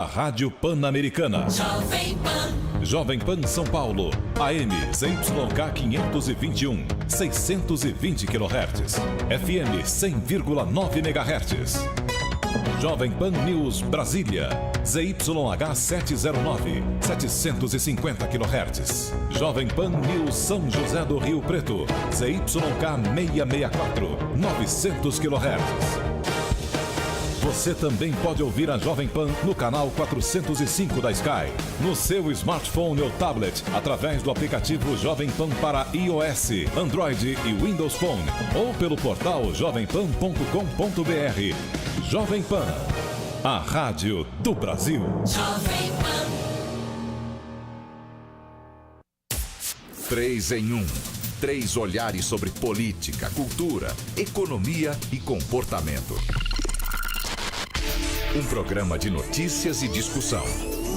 A Rádio Pan-Americana. Jovem Pan São Paulo. AM ZYK 521, 620 kHz. FM 100,9 MHz. Jovem Pan News Brasília. ZYH 709, 750 kHz. Jovem Pan News São José do Rio Preto. ZYK 664, 900 kHz. Você também pode ouvir a Jovem Pan no canal 405 da Sky, no seu smartphone ou tablet, através do aplicativo Jovem Pan para iOS, Android e Windows Phone, ou pelo portal jovempan.com.br. Jovem Pan, a rádio do Brasil. Jovem Pan. 3 em 1. 3 olhares sobre política, cultura, economia e comportamento. Um programa de notícias e discussão.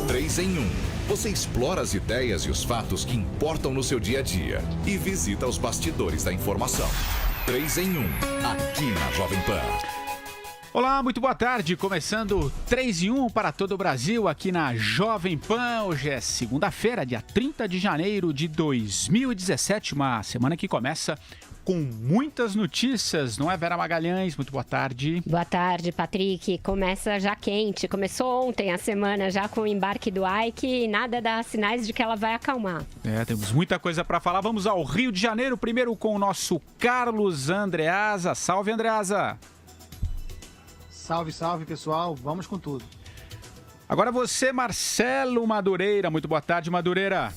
3 em 1. Você explora as ideias e os fatos que importam no seu dia a dia e visita os bastidores da informação. 3 em 1, aqui na Jovem Pan. Olá, muito boa tarde. Começando 3 em 1 para todo o Brasil aqui na Jovem Pan. Hoje é segunda-feira, dia 30 de janeiro de 2017, uma semana que começa com muitas notícias, não é, Vera Magalhães? Muito boa tarde. Boa tarde, Patrick. Começa já quente. Começou ontem a semana já com o embarque do Ike e nada dá sinais de que ela vai acalmar. Temos muita coisa para falar. Vamos ao Rio de Janeiro, primeiro com o nosso Carlos Andreasa. Salve, Andreasa. Salve, salve, pessoal. Vamos com tudo. Agora você, Marcelo Madureira. Muito boa tarde, Madureira.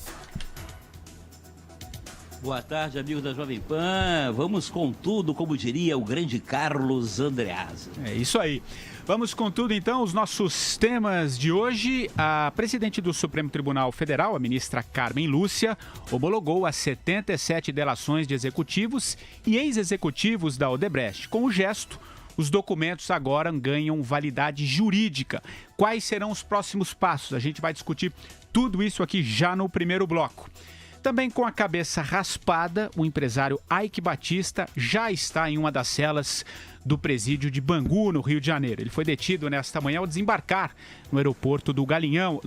Boa tarde, amigos da Jovem Pan. Vamos com tudo, como diria o grande Carlos Andreasa. É isso aí. Vamos com tudo, então, os nossos temas de hoje. A presidente do Supremo Tribunal Federal, a ministra Carmen Lúcia, homologou as 77 delações de executivos e ex-executivos da Odebrecht. Com o gesto, os documentos agora ganham validade jurídica. Quais serão os próximos passos? A gente vai discutir tudo isso aqui já no primeiro bloco. Também com a cabeça raspada, o empresário Ike Batista já está em uma das celas do presídio de Bangu, no Rio de Janeiro. Ele foi detido nesta manhã ao desembarcar no aeroporto do Galeão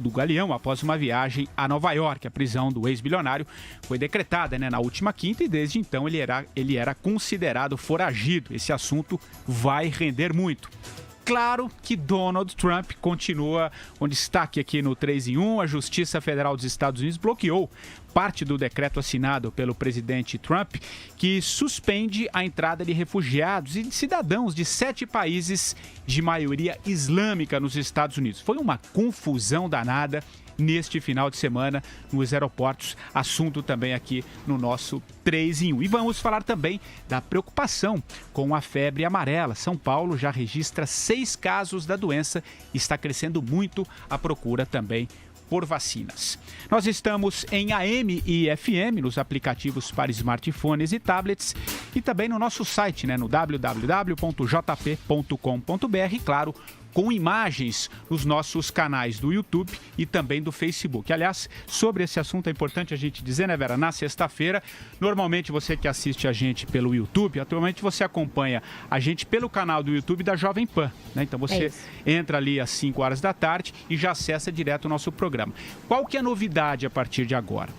após uma viagem a Nova York. A prisão do ex-bilionário foi decretada na última quinta e desde então ele era considerado foragido. Esse assunto vai render muito. Claro que Donald Trump continua com destaque aqui no 3 em 1. A Justiça Federal dos Estados Unidos bloqueou parte do decreto assinado pelo presidente Trump que suspende a entrada de refugiados e de cidadãos de 7 países de maioria islâmica nos Estados Unidos. Foi uma confusão danada neste final de semana nos aeroportos, assunto também aqui no nosso 3 em 1. E vamos falar também da preocupação com a febre amarela. São Paulo já registra 6 casos da doença e está crescendo muito a procura também por vacinas. Nós estamos em AM e FM, nos aplicativos para smartphones e tablets e também no nosso site, no www.jp.com.br, claro, com imagens nos nossos canais do YouTube e também do Facebook. Aliás, sobre esse assunto é importante a gente dizer, né, Vera? Na sexta-feira, normalmente você que assiste a gente pelo YouTube, atualmente você acompanha a gente pelo canal do YouTube da Jovem Pan, né? Então você entra ali às 5 horas da tarde e já acessa direto o nosso programa. Qual que é a novidade a partir de agora?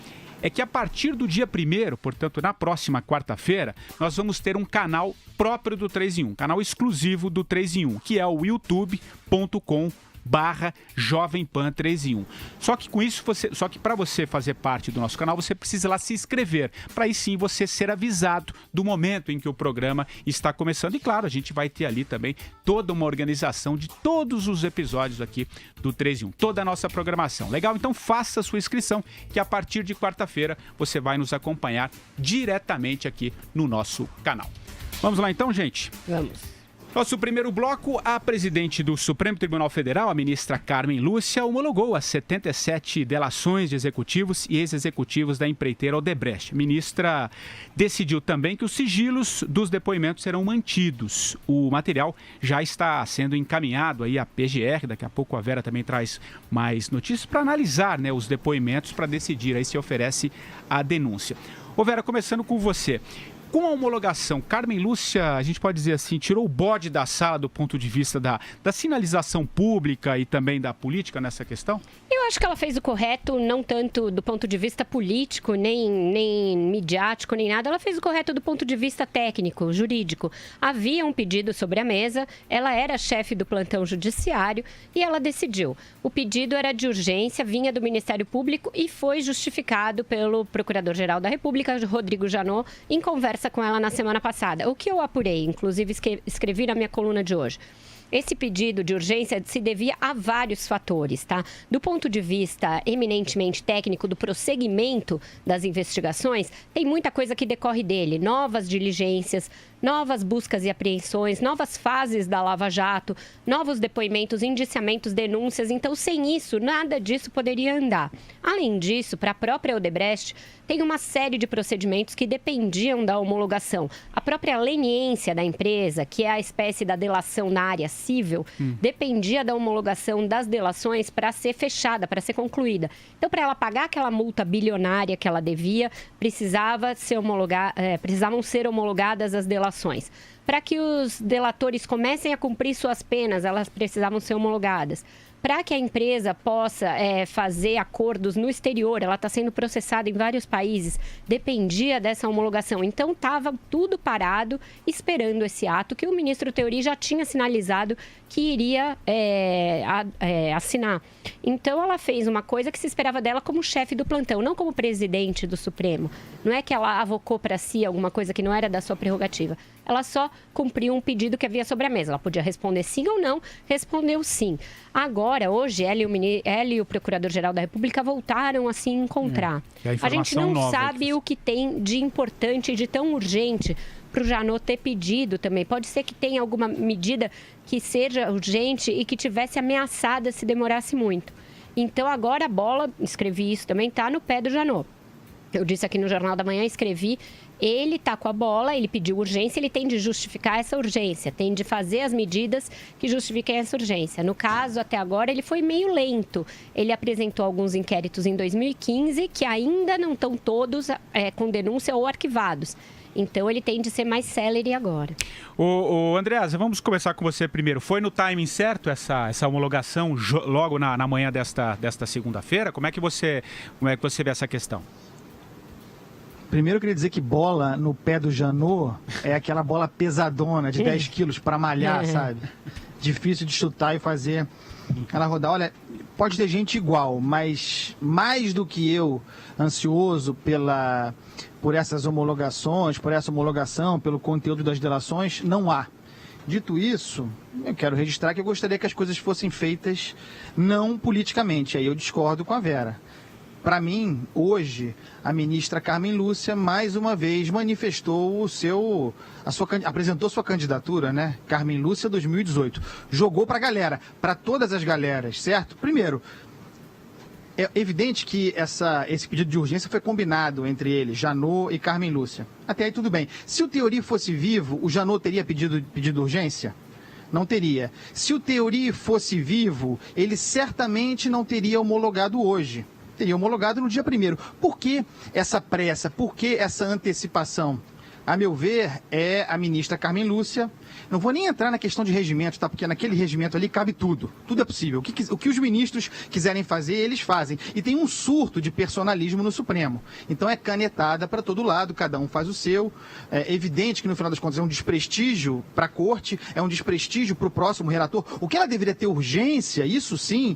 É que a partir do dia 1º, portanto, na próxima quarta-feira, nós vamos ter um canal próprio do 3 em 1, canal exclusivo do 3 em 1, que é o youtube.com/Jovem Pan 3 em 1. Só que com isso, para você fazer parte do nosso canal, você precisa lá se inscrever, para aí sim você ser avisado do momento em que o programa está começando. E claro, a gente vai ter ali também toda uma organização de todos os episódios aqui do 3 em 1, toda a nossa programação. Legal? Então faça a sua inscrição, que a partir de quarta-feira você vai nos acompanhar diretamente aqui no nosso canal. Vamos lá então, gente? Vamos. Nosso primeiro bloco, a presidente do Supremo Tribunal Federal, a ministra Carmen Lúcia, homologou as 77 delações de executivos e ex-executivos da empreiteira Odebrecht. A ministra decidiu também que os sigilos dos depoimentos serão mantidos. O material já está sendo encaminhado aí à PGR, daqui a pouco a Vera também traz mais notícias para analisar, os depoimentos para decidir aí se oferece a denúncia. Ô Vera, começando com você. Com a homologação, Carmen Lúcia, a gente pode dizer assim, tirou o bode da sala do ponto de vista da sinalização pública e também da política nessa questão? Eu acho que ela fez o correto, não tanto do ponto de vista político, nem midiático, nem nada. Ela fez o correto do ponto de vista técnico, jurídico. Havia um pedido sobre a mesa, ela era chefe do plantão judiciário e ela decidiu. O pedido era de urgência, vinha do Ministério Público e foi justificado pelo Procurador-Geral da República, Rodrigo Janot, em conversa com ela na semana passada. O que eu apurei, inclusive escrevi na minha coluna de hoje. Esse pedido de urgência se devia a vários fatores, tá? Do ponto de vista eminentemente técnico, do prosseguimento das investigações, tem muita coisa que decorre dele. Novas diligências, novas buscas e apreensões, novas fases da Lava Jato, novos depoimentos, indiciamentos, denúncias. Então, sem isso, nada disso poderia andar. Além disso, para a própria Odebrecht, tem uma série de procedimentos que dependiam da homologação. A própria leniência da empresa, que é a espécie da delação na área civil, dependia da homologação das delações para ser fechada, para ser concluída. Então, para ela pagar aquela multa bilionária que ela devia, precisavam ser homologadas as delações. Para que os delatores comecem a cumprir suas penas, elas precisavam ser homologadas. Para que a empresa possa fazer acordos no exterior, ela está sendo processada em vários países, dependia dessa homologação. Então, estava tudo parado, esperando esse ato que o ministro Teori já tinha sinalizado que iria assinar. Então, ela fez uma coisa que se esperava dela como chefe do plantão, não como presidente do Supremo. Não é que ela avocou para si alguma coisa que não era da sua prerrogativa. Ela só cumpriu um pedido que havia sobre a mesa. Ela podia responder sim ou não, respondeu sim. Agora, hoje, ela e o Procurador-Geral da República voltaram a se encontrar. A gente não sabe o que tem de importante e de tão urgente para o Janot ter pedido também. Pode ser que tenha alguma medida que seja urgente e que tivesse ameaçada se demorasse muito. Então, agora a bola, escrevi isso também, está no pé do Janot. Eu disse aqui no Jornal da Manhã, escrevi, ele está com a bola, ele pediu urgência, ele tem de justificar essa urgência, tem de fazer as medidas que justifiquem essa urgência. No caso, até agora, ele foi meio lento. Ele apresentou alguns inquéritos em 2015 que ainda não estão todos com denúncia ou arquivados. Então, ele tem de ser mais célere agora. Andreasa, vamos começar com você primeiro. Foi no timing certo essa homologação logo na manhã desta segunda-feira? Como é que você vê essa questão? Primeiro eu queria dizer que bola no pé do Janot é aquela bola pesadona de 10 quilos para malhar, sabe? Difícil de chutar e fazer ela rodar. Olha, pode ter gente igual, mas mais do que eu, ansioso por essas homologações, por essa homologação, pelo conteúdo das delações, não há. Dito isso, eu quero registrar que eu gostaria que as coisas fossem feitas não politicamente. Aí eu discordo com a Vera. Para mim, hoje, a ministra Carmen Lúcia, mais uma vez, manifestou apresentou sua candidatura, né? Carmen Lúcia 2018. Jogou para a galera, para todas as galeras, certo? Primeiro, é evidente que esse pedido de urgência foi combinado entre eles, Janot e Carmen Lúcia. Até aí tudo bem. Se o Teori fosse vivo, o Janot teria pedido urgência? Não teria. Se o Teori fosse vivo, ele certamente não teria homologado hoje. Teria homologado no dia 1º. Por que essa pressa? Por que essa antecipação? A meu ver, é a ministra Carmen Lúcia. Não vou nem entrar na questão de regimento, tá? Porque naquele regimento ali cabe tudo. Tudo é possível. O que os ministros quiserem fazer, eles fazem. E tem um surto de personalismo no Supremo. Então é canetada para todo lado, cada um faz o seu. É evidente que no final das contas é um desprestígio para a corte, é um desprestígio para o próximo relator. O que ela deveria ter urgência, isso sim,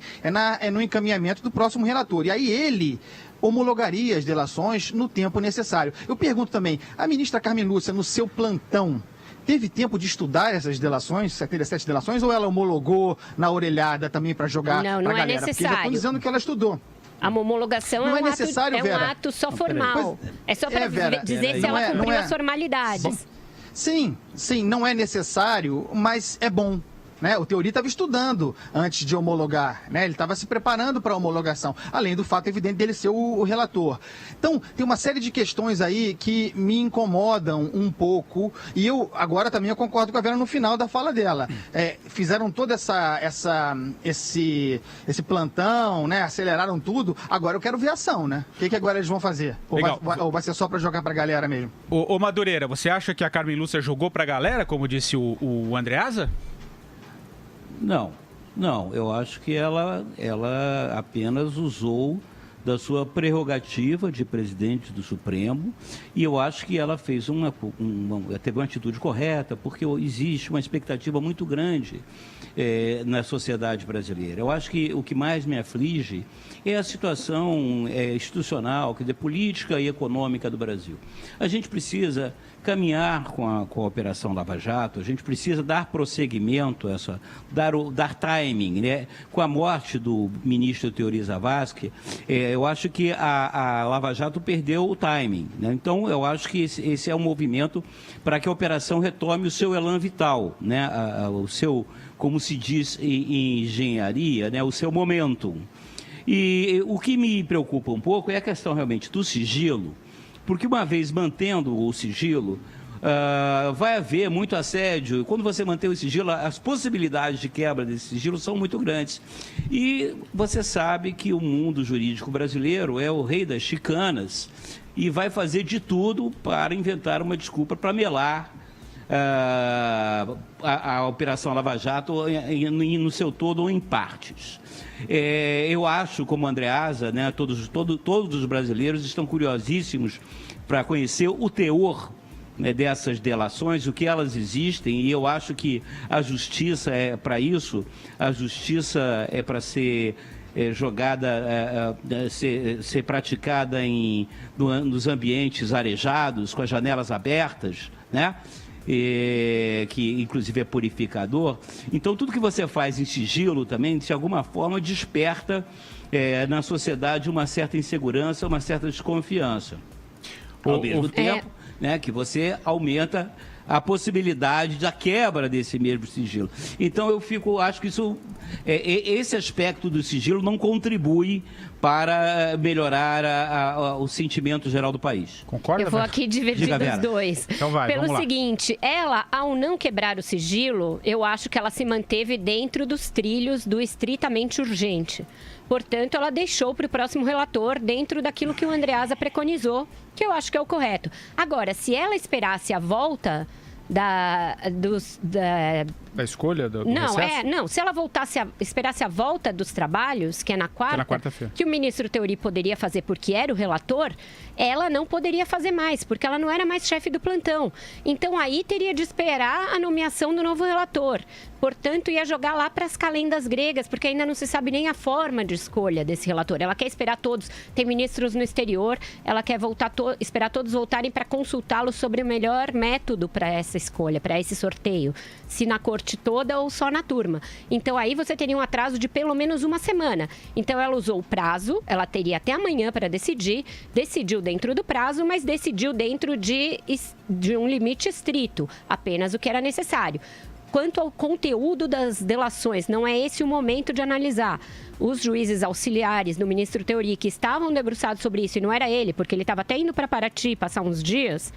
é no encaminhamento do próximo relator. E aí ele homologaria as delações no tempo necessário. Eu pergunto também, a ministra Carmen Lúcia, no seu plantão, teve tempo de estudar essas delações, 77 delações, ou ela homologou na orelhada também para jogar para a galera? Não é necessário. Porque já estão dizendo que ela estudou. A homologação não é necessário, um ato só formal. É só para dizer se ela cumpriu as formalidades. Sim, não é necessário, mas é bom. né? O Teori estava estudando antes de homologar, né? Ele estava se preparando para a homologação, além do fato evidente dele ser o relator. Então, tem uma série de questões aí que me incomodam um pouco, e eu agora também eu concordo com a Vera no final da fala dela. Fizeram todo esse plantão, né? Aceleraram tudo, agora eu quero ver ação, né? O que agora eles vão fazer? Ou vai ser só para jogar para a galera mesmo? Ô Madureira, você acha que a Carmen Lúcia jogou para a galera, como disse o Andreasa? Não, eu acho que ela apenas usou da sua prerrogativa de presidente do Supremo, e eu acho que ela fez teve uma atitude correta, porque existe uma expectativa muito grande na sociedade brasileira. Eu acho que o que mais me aflige é a situação institucional, política e econômica do Brasil. A gente precisa caminhar com a Operação Lava Jato, a gente precisa dar prosseguimento a dar timing, né? Com a morte do ministro Teori Zavascki, eu acho que a Lava Jato perdeu o timing, né? Então, eu acho que esse é um movimento para que a operação retome o seu elan vital, né? O seu, como se diz em engenharia, né? O seu momentum. E o que me preocupa um pouco é a questão realmente do sigilo, porque uma vez mantendo o sigilo, vai haver muito assédio. Quando você mantém o sigilo, as possibilidades de quebra desse sigilo são muito grandes. E você sabe que o mundo jurídico brasileiro é o rei das chicanas e vai fazer de tudo para inventar uma desculpa para melar a Operação Lava Jato no seu todo ou em partes. Eu acho, como Andreasa, né, todos os brasileiros estão curiosíssimos para conhecer o teor, né, dessas delações, o que elas existem, e eu acho que a justiça é para isso, a justiça é para ser jogada, ser praticada nos ambientes arejados, com as janelas abertas, né? Que inclusive é purificador. Então, tudo que você faz em sigilo também, de alguma forma, desperta na sociedade uma certa insegurança, uma certa desconfiança. Ao mesmo tempo, né, que você aumenta a possibilidade da quebra desse mesmo sigilo. Então, acho que esse aspecto do sigilo não contribui para melhorar o sentimento geral do país. Concorda? Eu vou aqui dividir dos dois. Então vai, Pelo seguinte, ela, ao não quebrar o sigilo, eu acho que ela se manteve dentro dos trilhos do estritamente urgente. Portanto, ela deixou para o próximo relator dentro daquilo que o Andreasa preconizou, que eu acho que é o correto. Agora, se ela esperasse a volta da escolha do recesso? Não, se ela esperasse a volta dos trabalhos, que é na quarta-feira, que o ministro Teori poderia fazer porque era o relator, ela não poderia fazer mais, porque ela não era mais chefe do plantão. Então, aí teria de esperar a nomeação do novo relator. Portanto, ia jogar lá para as calendas gregas, porque ainda não se sabe nem a forma de escolha desse relator. Ela quer esperar todos, tem ministros no exterior, ela quer esperar todos voltarem para consultá-los sobre o melhor método para essa escolha, para esse sorteio. Se na corte toda ou só na turma. Então, aí você teria um atraso de pelo menos uma semana. Então, ela usou o prazo, ela teria até amanhã para decidir, decidiu dentro do prazo, mas decidiu dentro de um limite estrito, apenas o que era necessário. Quanto ao conteúdo das delações, não é esse o momento de analisar. Os juízes auxiliares do ministro Teori, que estavam debruçados sobre isso, e não era ele, porque ele estava até indo para Paraty passar uns dias,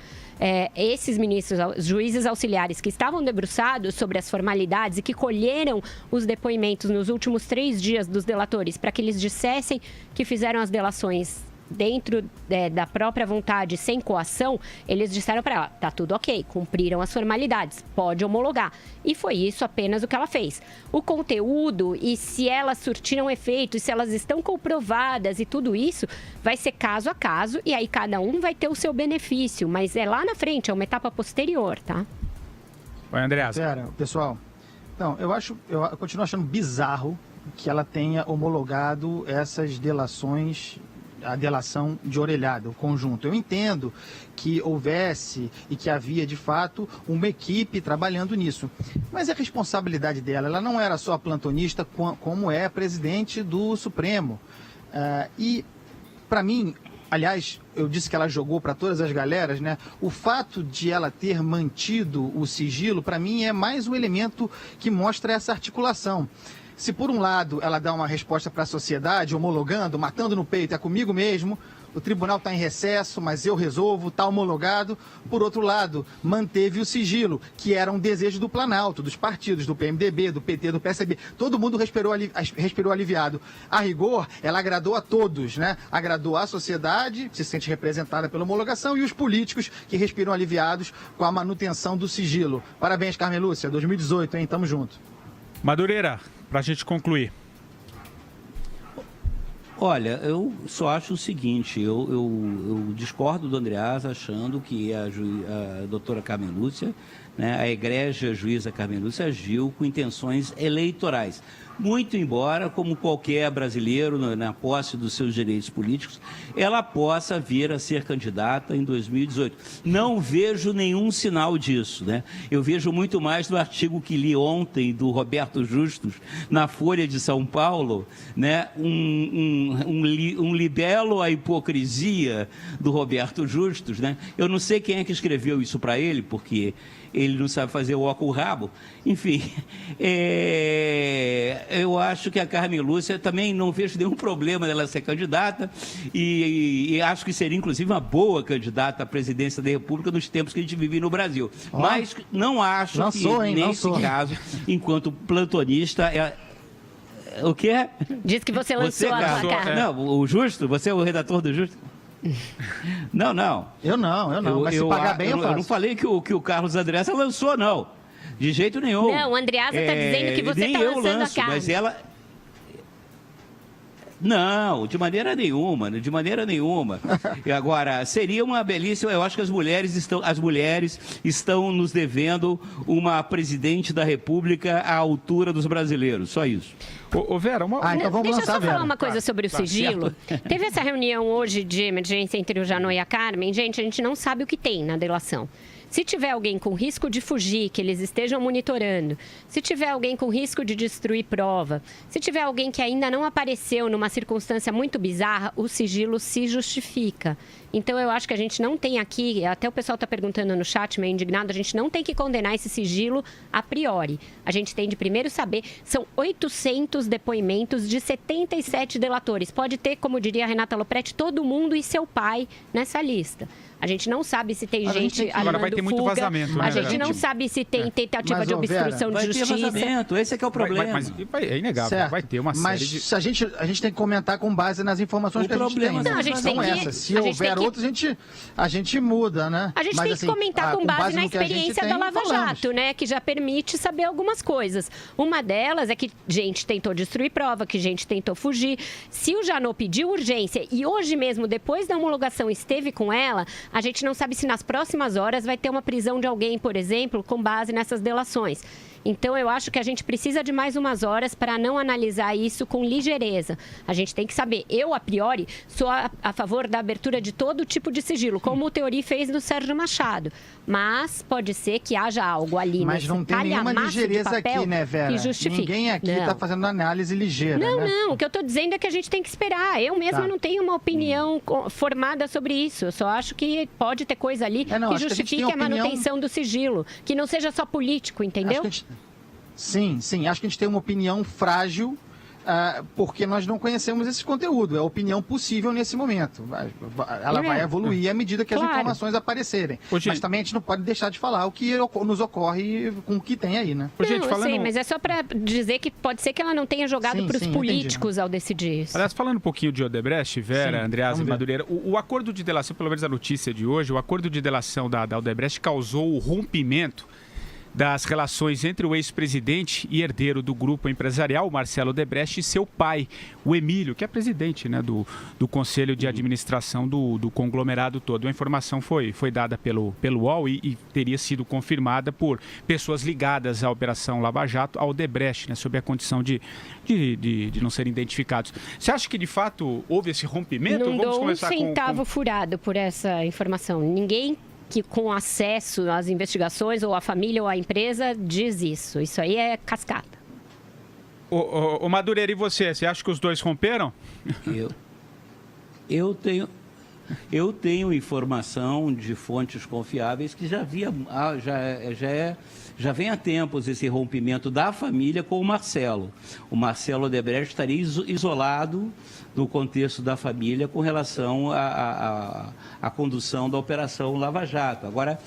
esses ministros, juízes auxiliares que estavam debruçados sobre as formalidades e que colheram os depoimentos nos últimos 3 dias dos delatores para que eles dissessem que fizeram as delações dentro da própria vontade, sem coação, eles disseram para ela, tá tudo ok, cumpriram as formalidades, pode homologar. E foi isso apenas o que ela fez. O conteúdo e se elas surtiram efeito, e se elas estão comprovadas e tudo isso, vai ser caso a caso e aí cada um vai ter o seu benefício, mas é lá na frente, é uma etapa posterior, tá? Oi, André. Pessoal, então, eu continuo achando bizarro que ela tenha homologado essas delações, a delação de orelhada, o conjunto. Eu entendo que houvesse e que havia, de fato, uma equipe trabalhando nisso. Mas a responsabilidade dela, ela não era só plantonista, como é presidente do Supremo. E, para mim, aliás, eu disse que ela jogou para todas as galeras, né? O fato de ela ter mantido o sigilo, para mim, é mais um elemento que mostra essa articulação. Se por um lado ela dá uma resposta para a sociedade, homologando, matando no peito, é comigo mesmo, o tribunal está em recesso, mas eu resolvo, está homologado. Por outro lado, manteve o sigilo, que era um desejo do Planalto, dos partidos, do PMDB, do PT, do PSB. Todo mundo respirou aliviado. A rigor, ela agradou a todos, né? Agradou a sociedade, que se sente representada pela homologação, e os políticos, que respiram aliviados com a manutenção do sigilo. Parabéns, Carmen Lúcia, 2018, hein? Tamo junto. Madureira, para a gente concluir. Olha, eu só acho o seguinte, eu discordo do Andreasa achando que a doutora Carmen Lúcia, né, a egrégia juíza Carmen Lúcia, agiu com intenções eleitorais. Muito embora, como qualquer brasileiro, na posse dos seus direitos políticos, ela possa vir a ser candidata em 2018. Não vejo nenhum sinal disso, né? Eu vejo muito mais no artigo que li ontem do Roberto Justus, na Folha de São Paulo, né? Um libelo à hipocrisia do Roberto Justus, né? Eu não sei quem é que escreveu isso para ele, porque ele não sabe fazer o óculos rabo. Enfim, eu acho que a Carmen Lúcia também não vejo nenhum problema dela ser candidata e acho que seria, inclusive, uma boa candidata à presidência da República nos tempos que a gente vive no Brasil. Mas não acho nesse caso, enquanto plantonista... O quê? Diz que você lançou a placa. Não, o Justo? Você é o redator do Justo? Não. Eu não. Mas se pagar bem, eu faço. Eu não falei que o Carlos Andreasa lançou, não. De jeito nenhum. Não, o Andreasa está dizendo que você está lançando a Carmen. Mas ela... Não, de maneira nenhuma. E agora, seria uma belíssima... Eu acho que as mulheres estão nos devendo uma presidente da República à altura dos brasileiros. Só isso. Ô Vera, então vamos Deixa eu só falar uma coisa sobre o sigilo. Teve essa reunião hoje de emergência entre o Janot e a Carmen. Gente, a gente não sabe o que tem na delação. Se tiver alguém com risco de fugir, que eles estejam monitorando, se tiver alguém com risco de destruir prova, se tiver alguém que ainda não apareceu numa circunstância muito bizarra, o sigilo se justifica. Então, eu acho que a gente não tem aqui, até o pessoal está perguntando no chat, meio indignado, a gente não tem que condenar esse sigilo a priori. A gente tem de primeiro saber, são 800 depoimentos de 77 delatores. Pode ter, como diria a Renata Lopretti, todo mundo e seu pai nessa lista. A gente não sabe se tem gente agora vai ter muito vazamento, né? A gente não sabe se tem tentativa de obstrução de justiça. Vai ter vazamento, esse é que é o problema. Mas é inegável, certo. Vai ter uma série de... Mas a gente tem que comentar com base nas informações que a gente tem. Não, a gente tem que... Se houver outros, a gente muda, né? A gente tem que comentar com base na experiência da Lava Jato, né? Que já permite saber algumas coisas. Uma delas é que gente tentou destruir prova, que gente tentou fugir. Se o Janot pediu urgência e hoje mesmo, depois da homologação, esteve com ela... A gente não sabe se nas próximas horas vai ter uma prisão de alguém, por exemplo, com base nessas delações. Então, eu acho que a gente precisa de mais umas horas para não analisar isso com ligeireza. A gente tem que saber. Eu, a priori, sou a favor da abertura de todo tipo de sigilo, como o Teori fez no Sérgio Machado. Mas pode ser que haja algo ali nesse calhamaço de papel. Mas não tem nenhuma ligeireza aqui, né, Vera? Que justifique. Ninguém aqui está fazendo análise ligeira, Não, né? não. O que eu estou dizendo é que a gente tem que esperar. Eu mesma não tenho uma opinião formada sobre isso. Eu só acho que pode ter coisa ali que justifique a manutenção do sigilo. Que não seja só político, entendeu? Sim. Acho que a gente tem uma opinião frágil, porque nós não conhecemos esse conteúdo. É a opinião possível nesse momento. Ela vai evoluir à medida que as informações aparecerem. Mas também a gente não pode deixar de falar o que nos ocorre com o que tem aí, né? Não, sei, mas é só para dizer que pode ser que ela não tenha jogado para os políticos ao decidir isso. Aliás, falando um pouquinho de Odebrecht, Vera, Andreasa e Madureira, o acordo de delação, pelo menos a notícia de hoje, o acordo de delação da Odebrecht causou o rompimento das relações entre o ex-presidente e herdeiro do grupo empresarial, Marcelo Odebrecht, e seu pai, o Emílio, que é presidente, né, do Conselho de Administração do conglomerado todo. A informação foi dada pelo UOL e teria sido confirmada por pessoas ligadas à Operação Lava Jato, ao Odebrecht, né, sob a condição de não serem identificados. Você acha que, de fato, houve esse rompimento? Não dou um centavo furado por essa informação. Ninguém que com acesso às investigações, ou a família ou a empresa, diz isso. Isso aí é cascata. Madureira, e você? Você acha que os dois romperam? Eu tenho... eu tenho informação de fontes confiáveis que já vem há tempos esse rompimento da família com o Marcelo. O Marcelo Odebrecht estaria isolado no contexto da família com relação à condução da Operação Lava Jato. Agora,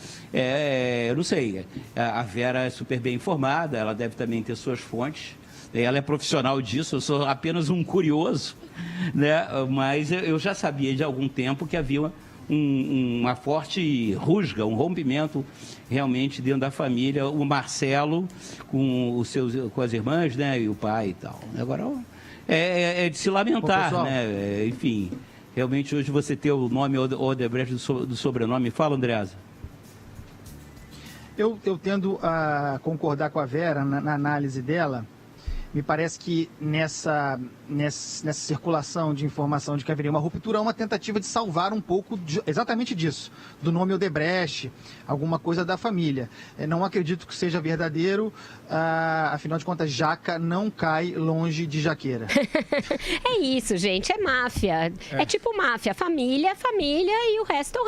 eu não sei, a Vera é super bem informada, ela deve também ter suas fontes, ela é profissional disso, eu sou apenas um curioso, né? Mas eu já sabia de algum tempo que havia uma forte rusga, um rompimento realmente dentro da família, o Marcelo com as irmãs, né, e o pai e tal. Agora é de se lamentar, né? Enfim, realmente hoje você ter o nome Odebrecht do sobrenome. Fala, Andreasa. Eu tendo a concordar com a Vera na análise dela. Me parece que nessa circulação de informação de que haveria uma ruptura, há uma tentativa de salvar um pouco exatamente disso, do nome Odebrecht, alguma coisa da família. Não acredito que seja verdadeiro, afinal de contas, jaca não cai longe de jaqueira. É isso, gente, é máfia. É tipo máfia, família e o resto.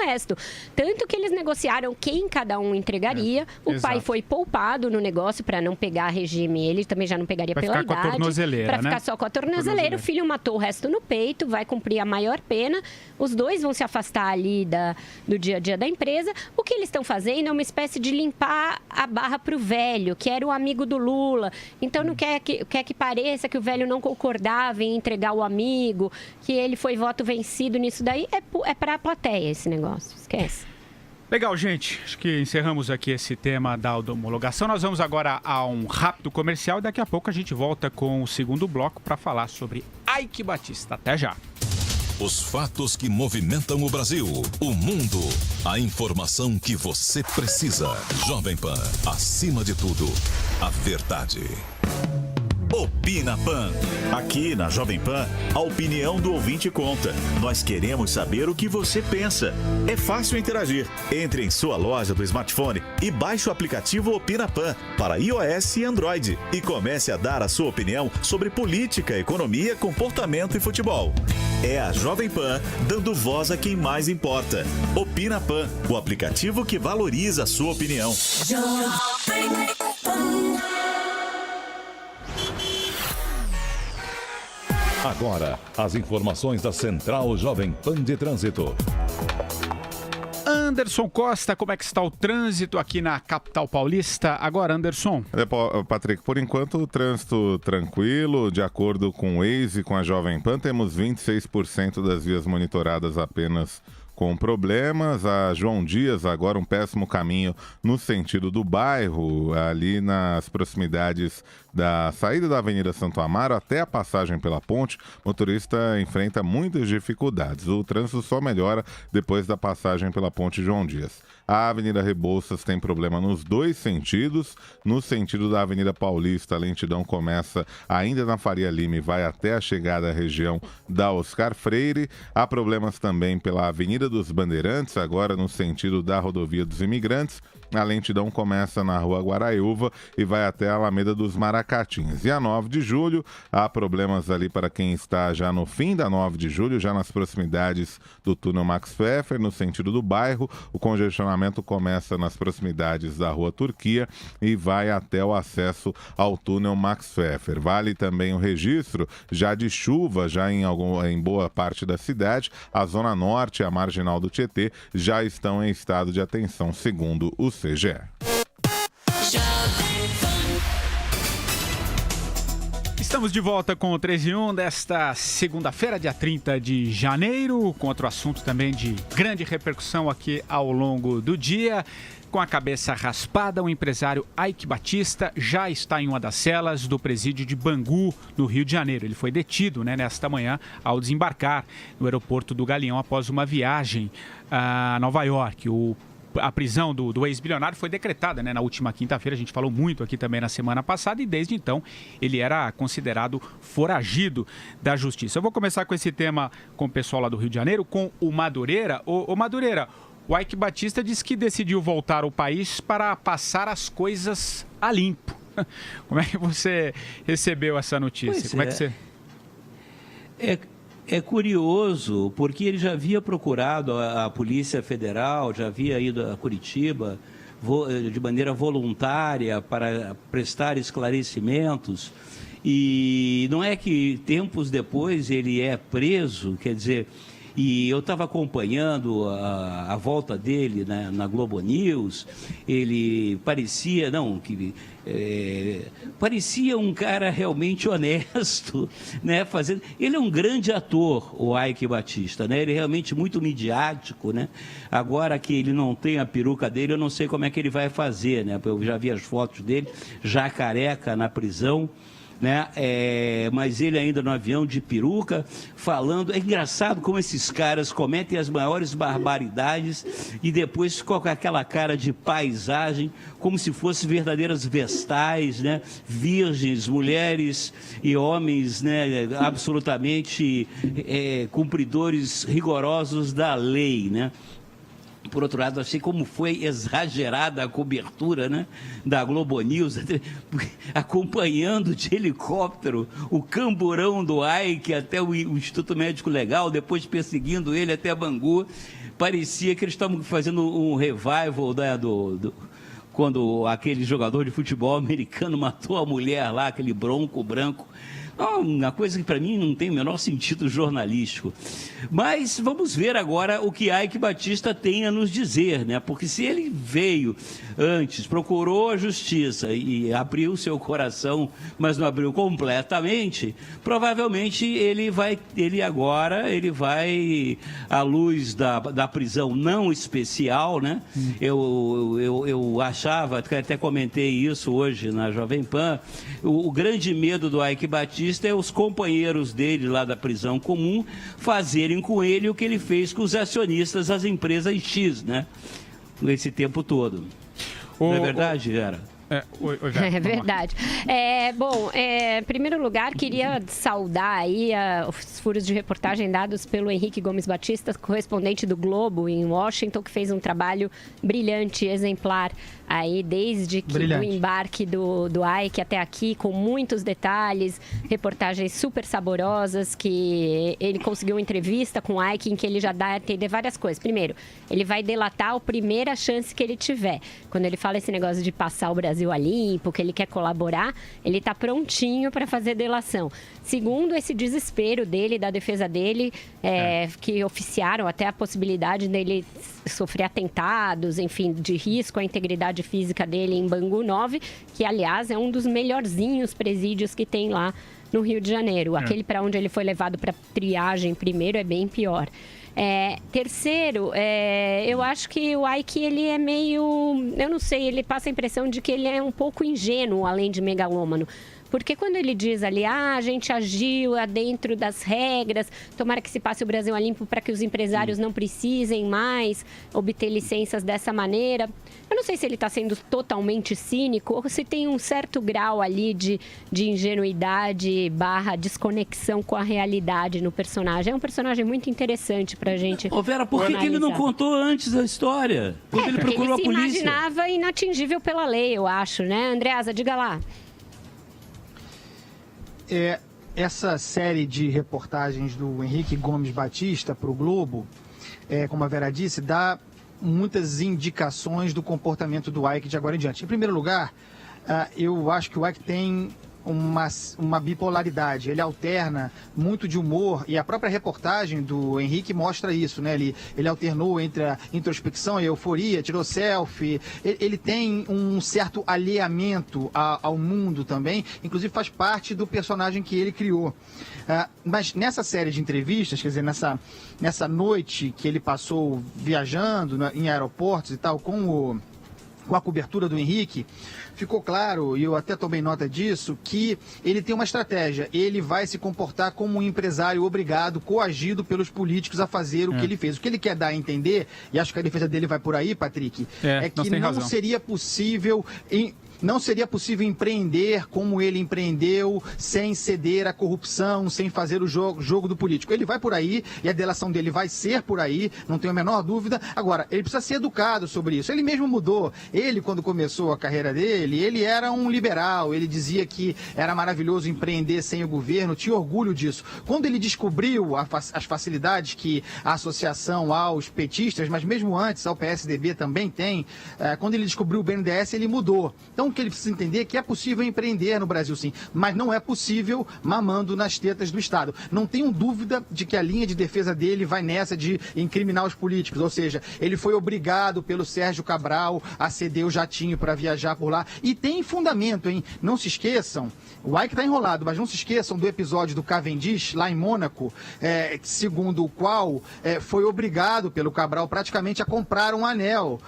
Tanto que eles negociaram quem cada um entregaria. O pai foi poupado no negócio para não pegar regime, ele também já não pegaria pela idade, para ficar só com a tornozeleira. O filho matou o resto no peito, vai cumprir a maior pena. Os dois vão se afastar ali do dia a dia da empresa. O que eles estão fazendo é uma espécie de limpar a barra para o velho, que era o amigo do Lula. Então não quer que pareça que o velho não concordava em entregar o amigo, que ele foi voto vencido nisso daí. É para a plateia esse negócio, esquece. Legal, gente. Acho que encerramos aqui esse tema da homologação. Nós vamos agora a um rápido comercial e daqui a pouco a gente volta com o segundo bloco para falar sobre Eike Batista. Até já. Os fatos que movimentam o Brasil, o mundo, a informação que você precisa. Jovem Pan, acima de tudo, a verdade. Opina Pan. Aqui na Jovem Pan, a opinião do ouvinte conta. Nós queremos saber o que você pensa. É fácil interagir. Entre em sua loja do smartphone e baixe o aplicativo Opina Pan para iOS e Android e comece a dar a sua opinião sobre política, economia, comportamento e futebol. É a Jovem Pan dando voz a quem mais importa. Opina Pan, o aplicativo que valoriza a sua opinião. Jovem Pan. Agora, as informações da Central Jovem Pan de Trânsito. Anderson Costa, como é que está o trânsito aqui na capital paulista? Agora, Anderson. Patrick, por enquanto o trânsito tranquilo, de acordo com o Waze e com a Jovem Pan, temos 26% das vias monitoradas apenas com problemas. A João Dias, agora um péssimo caminho no sentido do bairro, ali nas proximidades da saída da Avenida Santo Amaro até a passagem pela ponte, o motorista enfrenta muitas dificuldades. O trânsito só melhora depois da passagem pela ponte João Dias. A Avenida Rebouças tem problema nos dois sentidos. No sentido da Avenida Paulista, a lentidão começa ainda na Faria Lima e vai até a chegada à região da Oscar Freire. Há problemas também pela Avenida dos Bandeirantes, agora no sentido da Rodovia dos Imigrantes. A lentidão começa na Rua Guaraiúva e vai até a Alameda dos Maracatins. E a 9 de julho, há problemas ali para quem está já no fim da 9 de julho, já nas proximidades do túnel Max Pfeffer, no sentido do bairro. O congestionamento começa nas proximidades da Rua Turquia e vai até o acesso ao túnel Max Pfeffer. Vale também o registro já de chuva, já em boa parte da cidade. A Zona Norte e a Marginal do Tietê já estão em estado de atenção, segundo o CGE. Estamos de volta com o 3 em 1 desta segunda-feira, dia 30 de janeiro, com outro assunto também de grande repercussão aqui ao longo do dia. Com a cabeça raspada, o empresário Eike Batista já está em uma das celas do presídio de Bangu, no Rio de Janeiro. Ele foi detido, nesta manhã ao desembarcar no aeroporto do Galeão após uma viagem a Nova York. A prisão do ex-bilionário foi decretada na última quinta-feira, a gente falou muito aqui também na semana passada, e desde então ele era considerado foragido da justiça. Eu vou começar com esse tema com o pessoal lá do Rio de Janeiro, com o Madureira. Ô Madureira, o Eike Batista disse que decidiu voltar ao país para passar as coisas a limpo. Como é que você recebeu essa notícia? Como é que você... É curioso, porque ele já havia procurado a Polícia Federal, já havia ido a Curitiba de maneira voluntária para prestar esclarecimentos. E não é que tempos depois ele é preso, quer dizer... E eu estava acompanhando a volta dele na Globo News. Ele parecia, parecia um cara realmente honesto, né? Ele é um grande ator, o Eike Batista, né? Ele é realmente muito midiático, né? Agora que ele não tem a peruca dele, eu não sei como é que ele vai fazer, né? Eu já vi as fotos dele, já careca na prisão. Né? Mas ele ainda no avião de peruca, falando. É engraçado como esses caras cometem as maiores barbaridades e depois ficam com aquela cara de paisagem, como se fossem verdadeiras vestais, né? Virgens, mulheres e homens, né? Absolutamente cumpridores rigorosos da lei, né? Por outro lado, achei como foi exagerada a cobertura, né, da Globo News, acompanhando de helicóptero o camburão do Eike até o Instituto Médico Legal, depois perseguindo ele até Bangu. Parecia que eles estavam fazendo um revival, né, quando aquele jogador de futebol americano matou a mulher lá, aquele bronco branco. Uma coisa que para mim não tem o menor sentido jornalístico. Mas vamos ver agora o que Eike Batista tem a nos dizer, né? Porque se ele veio antes, procurou a justiça e abriu seu coração, mas não abriu completamente, provavelmente ele vai, à luz da prisão não especial, né? Eu achava, até comentei isso hoje na Jovem Pan, o grande medo do Eike Batista é os companheiros dele lá da prisão comum fazerem com ele o que ele fez com os acionistas das empresas X, né? Nesse tempo todo. Não é verdade, Vera? É verdade. Em primeiro lugar, queria saudar aí os furos de reportagem dados pelo Henrique Gomes Batista, correspondente do Globo em Washington, que fez um trabalho brilhante, exemplar, aí desde que o embarque do Eike até aqui, com muitos detalhes, reportagens super saborosas, que ele conseguiu uma entrevista com o Eike em que ele já dá a entender várias coisas. Primeiro, ele vai delatar a primeira chance que ele tiver. Quando ele fala esse negócio de passar o Brasil a limpo, que ele quer colaborar, ele está prontinho para fazer delação. Segundo, esse desespero dele, da defesa dele, que oficiaram até a possibilidade dele sofrer atentados, enfim, de risco à integridade física dele em Bangu 9, que, aliás, é um dos melhorzinhos presídios que tem lá no Rio de Janeiro. Aquele para onde ele foi levado para triagem primeiro é bem pior. Terceiro, eu acho que o Eike, ele é meio... Eu não sei, ele passa a impressão de que ele é um pouco ingênuo, além de megalômano. Porque quando ele diz ali, a gente agiu dentro das regras, tomara que se passe o Brasil a limpo para que os empresários não precisem mais obter licenças dessa maneira. Eu não sei se ele está sendo totalmente cínico ou se tem um certo grau ali de ingenuidade / desconexão com a realidade no personagem. É um personagem muito interessante para a gente. Vera, por que ele não contou antes a história? Quando ele procurou a polícia? Ele se imaginava inatingível pela lei, eu acho, né? Andreasa, diga lá. Essa série de reportagens do Henrique Gomes Batista para o Globo, como a Vera disse, dá muitas indicações do comportamento do Eike de agora em diante. Em primeiro lugar, eu acho que o Eike tem uma bipolaridade, ele alterna muito de humor, e a própria reportagem do Henrique mostra isso, né? Ele alternou entre a introspecção e a euforia, tirou selfie, ele tem um certo alheamento ao mundo também, inclusive faz parte do personagem que ele criou. Mas nessa série de entrevistas, quer dizer, nessa noite que ele passou viajando em aeroportos e tal, com a cobertura do Henrique, ficou claro, e eu até tomei nota disso, que ele tem uma estratégia. Ele vai se comportar como um empresário obrigado, coagido pelos políticos a fazer o que ele fez. O que ele quer dar a entender, e acho que a defesa dele vai por aí, Patrick, é que não seria possível não seria possível empreender como ele empreendeu, sem ceder à corrupção, sem fazer o jogo do político. Ele vai por aí, e a delação dele vai ser por aí, não tenho a menor dúvida. Agora, ele precisa ser educado sobre isso. Ele mesmo mudou. Ele, quando começou a carreira dele, ele era um liberal, ele dizia que era maravilhoso empreender sem o governo, tinha orgulho disso. Quando ele descobriu as facilidades que a associação aos petistas, mas mesmo antes ao PSDB também tem, quando ele descobriu o BNDES, ele mudou. Então, o que ele precisa entender é que é possível empreender no Brasil, sim, mas não é possível mamando nas tetas do Estado. Não tenho dúvida de que a linha de defesa dele vai nessa de incriminar os políticos, ou seja, ele foi obrigado pelo Sérgio Cabral a ceder o jatinho para viajar por lá, e tem fundamento, hein? Não se esqueçam, o Ike está enrolado, mas não se esqueçam do episódio do Cavendish, lá em Mônaco, segundo o qual foi obrigado pelo Cabral praticamente a comprar um anel.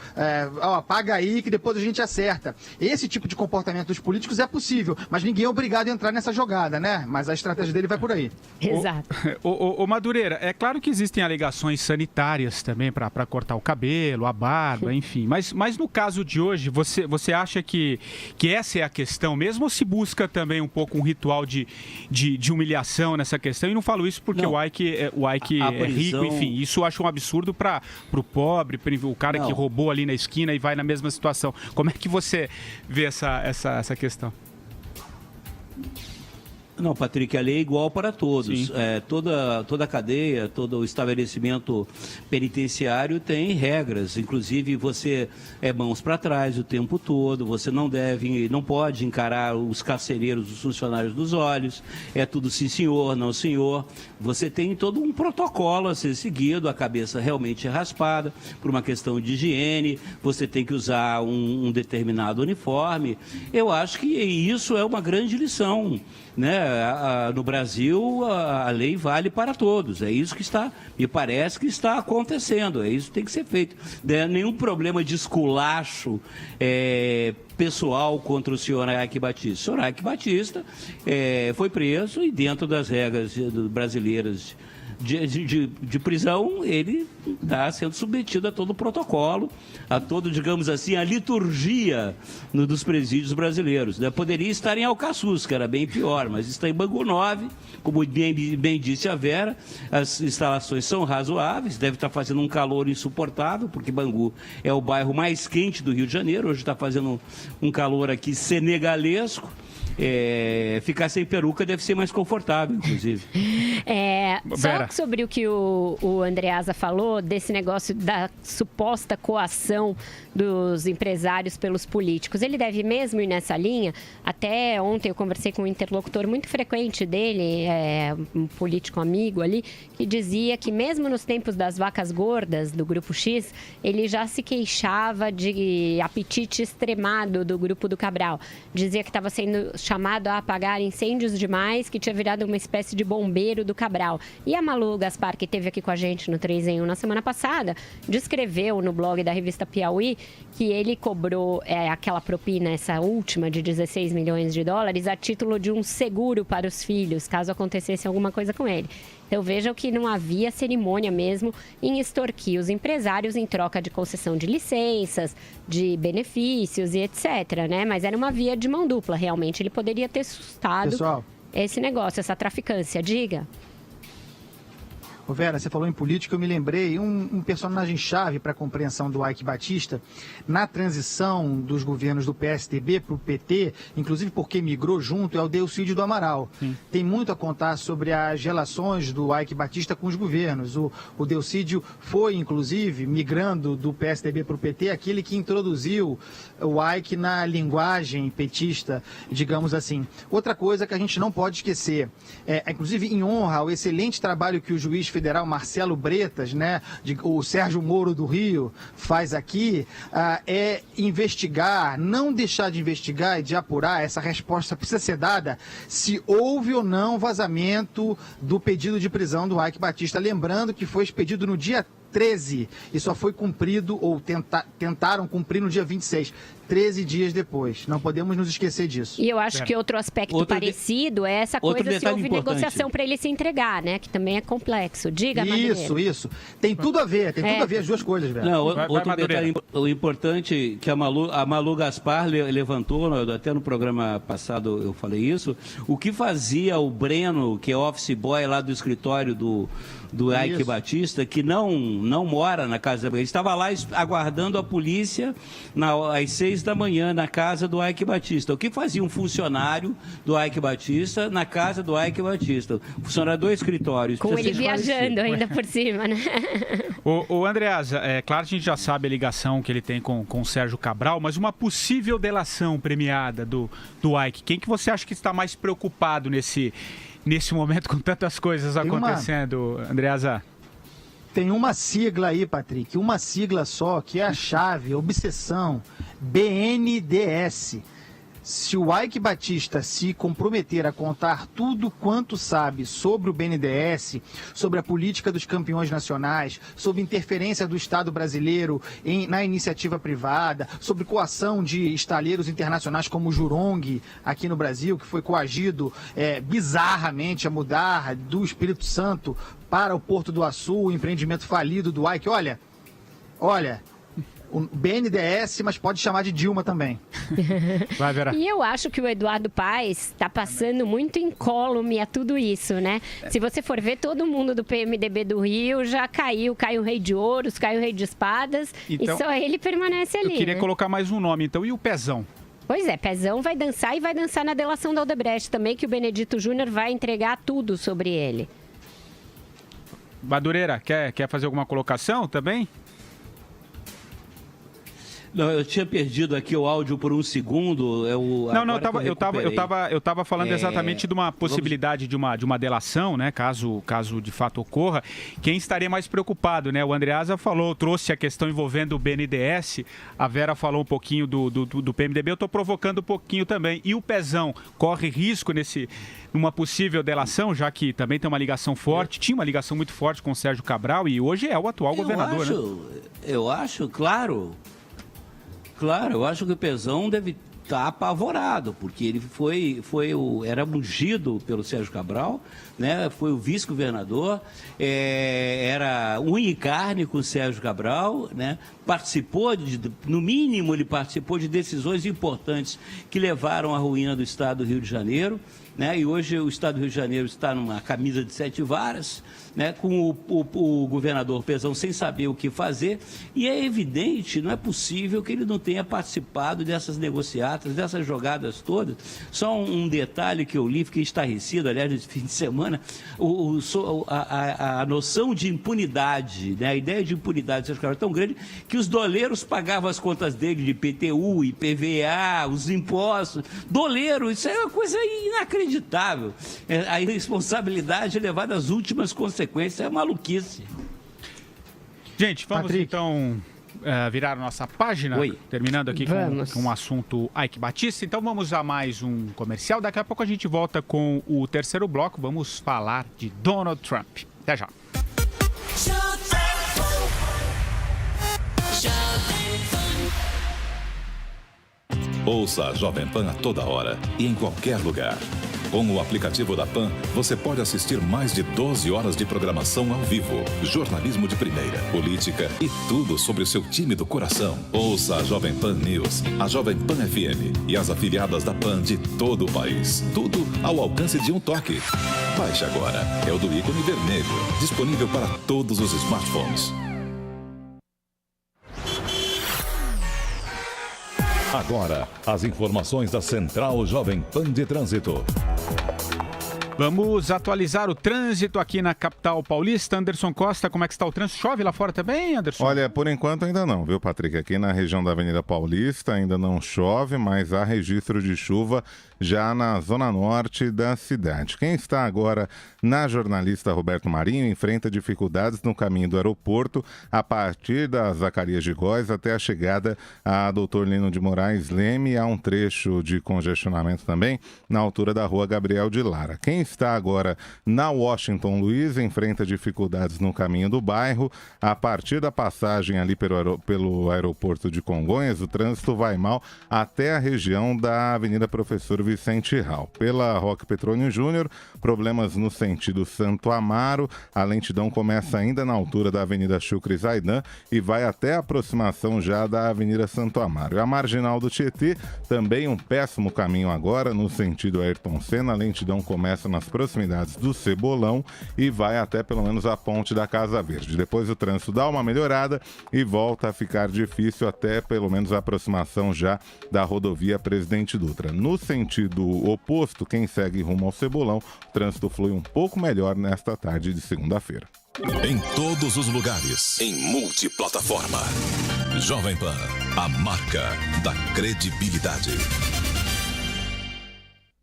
Paga aí que depois a gente acerta. Esse tipo de comportamento dos políticos é possível, mas ninguém é obrigado a entrar nessa jogada, né? Mas a estratégia dele vai por aí. Exato. Ô Madureira, é claro que existem alegações sanitárias também para cortar o cabelo, a barba, enfim. Mas no caso de hoje, você acha que essa é a questão mesmo, ou se busca também um pouco um ritual de humilhação nessa questão? E não falo isso porque o Ike é rico, enfim. Isso eu acho um absurdo para o pobre, o cara que roubou ali na esquina e vai na mesma situação. Como é que você vê essa questão? Não, Patrick, a lei é igual para todos. Toda a cadeia, todo o estabelecimento penitenciário tem regras. Inclusive, você é mãos para trás o tempo todo, você não pode encarar os carcereiros, os funcionários dos olhos, é tudo sim senhor, não senhor. Você tem todo um protocolo a ser seguido, a cabeça realmente é raspada por uma questão de higiene, você tem que usar um determinado uniforme. Eu acho que isso é uma grande lição, né? No Brasil, a lei vale para todos. É isso que me parece que está acontecendo. É isso que tem que ser feito. Não é nenhum problema de esculacho pessoal contra o senhor Ike Batista. O senhor Ike Batista foi preso e, dentro das regras brasileiras de prisão, ele está sendo submetido a todo o protocolo, a todo, digamos assim, a liturgia dos presídios brasileiros. Poderia estar em Alcaçuz, que era bem pior, mas está em Bangu 9, como bem disse a Vera, as instalações são razoáveis, deve estar fazendo um calor insuportável, porque Bangu é o bairro mais quente do Rio de Janeiro, hoje está fazendo um calor aqui senegalesco. Ficar sem peruca deve ser mais confortável, inclusive. Só sobre o que o Andreasa falou, desse negócio da suposta coação dos empresários pelos políticos. Ele deve mesmo ir nessa linha. Até ontem eu conversei com um interlocutor muito frequente dele, um político amigo ali, que dizia que mesmo nos tempos das vacas gordas do Grupo X, ele já se queixava de apetite extremado do Grupo do Cabral. Dizia que estava sendo chamado a apagar incêndios demais, que tinha virado uma espécie de bombeiro do Cabral. E a Malu Gaspar, que esteve aqui com a gente no 3 em 1 na semana passada, descreveu no blog da revista Piauí que ele cobrou aquela propina, essa última, de 16 milhões de dólares, a título de um seguro para os filhos, caso acontecesse alguma coisa com ele. Então vejam que não havia cerimônia mesmo em extorquir os empresários em troca de concessão de licenças, de benefícios e etc, né? Mas era uma via de mão dupla, realmente. Ele poderia ter sustado esse negócio, essa traficância. Diga. Ô Vera, você falou em política, eu me lembrei, um personagem-chave para a compreensão do Ike Batista, na transição dos governos do PSDB para o PT, inclusive porque migrou junto, é o Delcídio do Amaral. Sim. Tem muito a contar sobre as relações do Ike Batista com os governos. O Delcídio foi, inclusive, migrando do PSDB para o PT, aquele que introduziu o Ike na linguagem petista, digamos assim. Outra coisa que a gente não pode esquecer, inclusive em honra ao excelente trabalho que o juiz federal Marcelo Bretas, né, o Sérgio Moro do Rio, faz aqui, é investigar, não deixar de investigar e de apurar. Essa resposta precisa ser dada se houve ou não vazamento do pedido de prisão do Ike Batista. Lembrando que foi expedido no dia 13 e só foi cumprido, ou tentaram cumprir no dia 26. 13 dias depois. Não podemos nos esquecer disso. E eu acho que outro aspecto parecido é essa coisa se houve negociação para ele se entregar, né? Que também é complexo. Diga, Madureira. Isso. Tem tudo a ver, as duas coisas, velho. Não, outro detalhe importante que a Malu Gaspar levantou, até no programa passado eu falei isso, o que fazia o Breno, que é office boy lá do escritório do Ike Batista, que não mora na casa dele. Ele estava lá aguardando a polícia às 6 da manhã na casa do Ike Batista. O que fazia um funcionário do Ike Batista na casa do Ike Batista? Funcionário do escritório. Com ele viajando ainda por cima, né? O Andreasa, é claro que a gente já sabe a ligação que ele tem com o Sérgio Cabral, mas uma possível delação premiada do Ike, quem que você acha que está mais preocupado nesse momento com tantas coisas acontecendo, Andreasa? Tem uma sigla aí, Patrick, uma sigla só, que é a chave, a obsessão, BNDES. Se o Ike Batista se comprometer a contar tudo quanto sabe sobre o BNDES, sobre a política dos campeões nacionais, sobre interferência do Estado brasileiro na iniciativa privada, sobre coação de estaleiros internacionais como o Jurong aqui no Brasil, que foi coagido bizarramente a mudar do Espírito Santo para o Porto do Açu, o empreendimento falido do Ike. Olha, o BNDES, mas pode chamar de Dilma também. Vai, Vera. E eu acho que o Eduardo Paes está passando muito incólume a tudo isso, né? Se você for ver, todo mundo do PMDB do Rio já caiu o Rei de Ouros, caiu o Rei de Espadas, então, e só ele permanece ali. Eu queria colocar mais um nome, então, e o Pezão? Pois é, Pezão vai dançar e vai dançar na delação da Odebrecht também, que o Benedito Júnior vai entregar tudo sobre ele. Madureira, quer fazer alguma colocação também? Não, eu tinha perdido aqui o áudio por um segundo. Eu tava falando exatamente de uma possibilidade de uma delação, né? Caso de fato ocorra. Quem estaria mais preocupado, né? O Andreasa trouxe a questão envolvendo o BNDES, a Vera falou um pouquinho do PMDB, eu tô provocando um pouquinho também. E o Pezão corre risco numa possível delação, já que também tem uma ligação forte, tinha uma ligação muito forte com o Sérgio Cabral e hoje é o atual governador, né? Eu acho, claro, eu acho que o Pezão deve estar apavorado, porque ele era ungido pelo Sérgio Cabral, né? Foi o vice-governador, era unha e carne com o Sérgio Cabral, né? No mínimo ele participou de decisões importantes que levaram à ruína do Estado do Rio de Janeiro, né? E hoje o Estado do Rio de Janeiro está numa camisa de 7 varas, né? Com o governador Pezão sem saber o que fazer, e é evidente, não é possível que ele não tenha participado dessas negociatas, dessas jogadas todas. Só um detalhe que eu li, fiquei estarrecido, aliás, nesse fim de semana, a noção de impunidade, né? A ideia de impunidade é tão grande que os doleiros pagavam as contas dele de IPTU, IPVA, os impostos. Doleiro, isso é uma coisa inacreditável. A irresponsabilidade é levada às últimas consequências, é maluquice. Gente, vamos Patrick, então virar a nossa página, terminando aqui com o assunto Ike Batista. Então vamos a mais um comercial. Daqui a pouco a gente volta com o terceiro bloco. Vamos falar de Donald Trump. Até já. Ouça a Jovem Pan a toda hora e em qualquer lugar. Com o aplicativo da PAN, você pode assistir mais de 12 horas de programação ao vivo, jornalismo de primeira, política e tudo sobre o seu time do coração. Ouça a Jovem Pan News, a Jovem Pan FM e as afiliadas da PAN de todo o país. Tudo ao alcance de um toque. Baixe agora. É o do ícone vermelho, disponível para todos os smartphones. Agora, as informações da Central Jovem Pan de Trânsito. Vamos atualizar o trânsito aqui na capital paulista. Anderson Costa, como é que está o trânsito? Chove lá fora também, Anderson? Olha, por enquanto ainda não, viu, Patrick? Aqui na região da Avenida Paulista ainda não chove, mas há registro de chuva já na zona norte da cidade. Quem está agora na Jornalista Roberto Marinho enfrenta dificuldades no caminho do aeroporto a partir da Zacarias de Góes até a chegada a Dr. Lino de Moraes Leme. Há um trecho de congestionamento também na altura da rua Gabriel de Lara. Quem está agora na Washington Luiz, enfrenta dificuldades no caminho do bairro. A partir da passagem ali pelo aeroporto de Congonhas, o trânsito vai mal até a região da Avenida Professor Vicente Rau. Pela Roque Petrônio Júnior, problemas no sentido Santo Amaro. A lentidão começa ainda na altura da Avenida Chucre Zaidan e vai até a aproximação já da Avenida Santo Amaro. E a Marginal do Tietê, também um péssimo caminho agora no sentido Ayrton Senna. A lentidão começa nas proximidades do Cebolão e vai até pelo menos a ponte da Casa Verde. Depois o trânsito dá uma melhorada e volta a ficar difícil até pelo menos a aproximação já da rodovia Presidente Dutra. No sentido oposto, quem segue rumo ao Cebolão, o trânsito flui um pouco melhor nesta tarde de segunda-feira. Em todos os lugares, em multiplataforma. Jovem Pan, a marca da credibilidade.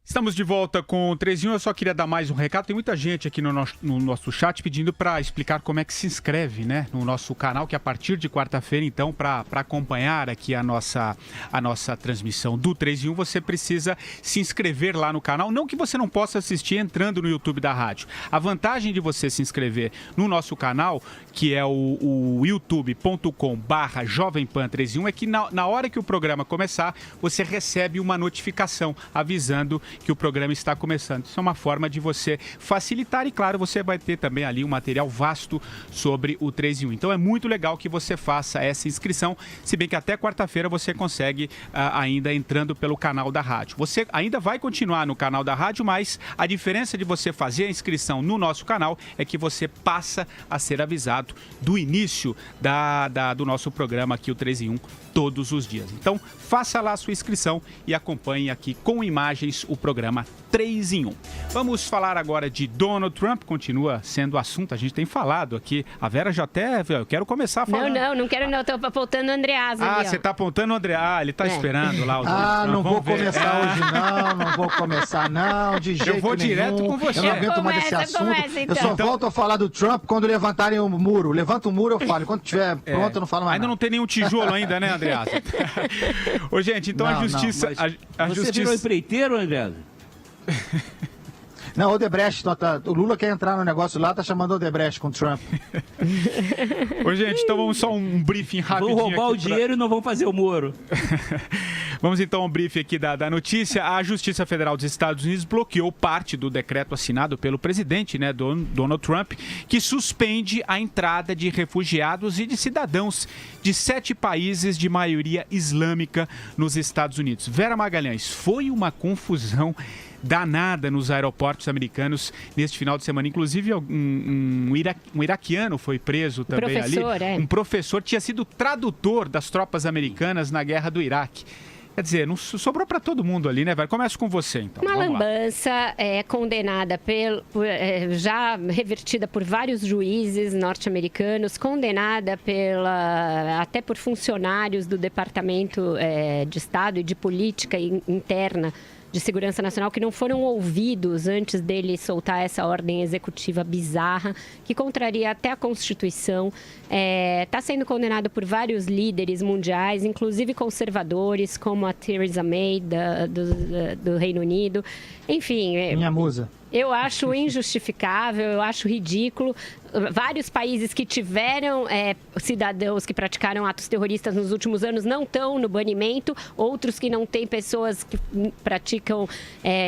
Estamos de volta com o 3 em 1. Eu só queria dar mais um recado. Tem muita gente aqui no nosso chat pedindo para explicar como é que se inscreve, né, no nosso canal, que a partir de quarta-feira, então, para acompanhar aqui a nossa transmissão do 3 em 1, você precisa se inscrever lá no canal. Não que você não possa assistir entrando no YouTube da rádio. A vantagem de você se inscrever no nosso canal, que é o youtube.com/Jovem Pan 3 em 1, é que na hora que o programa começar, você recebe uma notificação avisando que o programa está começando. Isso é uma forma de você facilitar e, claro, você vai ter também ali um material vasto sobre o 3 em 1. Então é muito legal que você faça essa inscrição, se bem que até quarta-feira você consegue ainda entrando pelo canal da rádio. Você ainda vai continuar no canal da rádio, mas a diferença de você fazer a inscrição no nosso canal é que você passa a ser avisado do início do nosso programa aqui, o 3 em 1, todos os dias. Então, faça lá a sua inscrição e acompanhe aqui com imagens o programa 3 em 1. Vamos falar agora de Donald Trump, continua sendo assunto, a gente tem falado aqui. A Vera já até, eu quero começar a falar. Não quero não, tô apontando o Andreasa ali, você tá apontando o Andreasa, ele tá esperando lá. Não vou começar hoje não vou começar não, de jeito nenhum. Eu vou direto com você. Eu não aguento mais esse assunto. Então. Eu só volto a falar do Trump quando levantarem o muro. Levanta o muro, eu falo. Quando estiver pronto, eu não falo mais ainda nada. Não tem nenhum tijolo ainda, né, Andreasa? Ô, gente, então a justiça... Você virou empreiteiro, Andreasa? Não, Odebrecht, o Lula quer entrar no negócio lá, tá chamando Odebrecht com o Trump. Ô, gente, então vamos só um briefing rapidinho. Vão roubar o dinheiro e não vão fazer o muro. Vamos então ao briefing aqui da notícia. A Justiça Federal dos Estados Unidos bloqueou parte do decreto assinado pelo presidente, né, Donald Trump, que suspende a entrada de refugiados e de cidadãos de 7 países de maioria islâmica nos Estados Unidos. Vera Magalhães, foi uma confusão danada nos aeroportos americanos neste final de semana. Inclusive, um iraquiano foi preso também ali. Um professor tinha sido tradutor das tropas americanas na guerra do Iraque. Quer dizer, não sobrou para todo mundo ali, né, velho? Começa com você, então. Uma lambança condenada, já revertida por vários juízes norte-americanos, condenada até por funcionários do Departamento de Estado e de Política Interna de Segurança Nacional que não foram ouvidos antes dele soltar essa ordem executiva bizarra, que contraria até a Constituição. Está sendo condenado por vários líderes mundiais, inclusive conservadores, como a Theresa May, do Reino Unido. Enfim... Minha musa. Eu acho injustificável, eu acho ridículo. Vários países que tiveram cidadãos que praticaram atos terroristas nos últimos anos não estão no banimento. Outros que não têm pessoas que praticam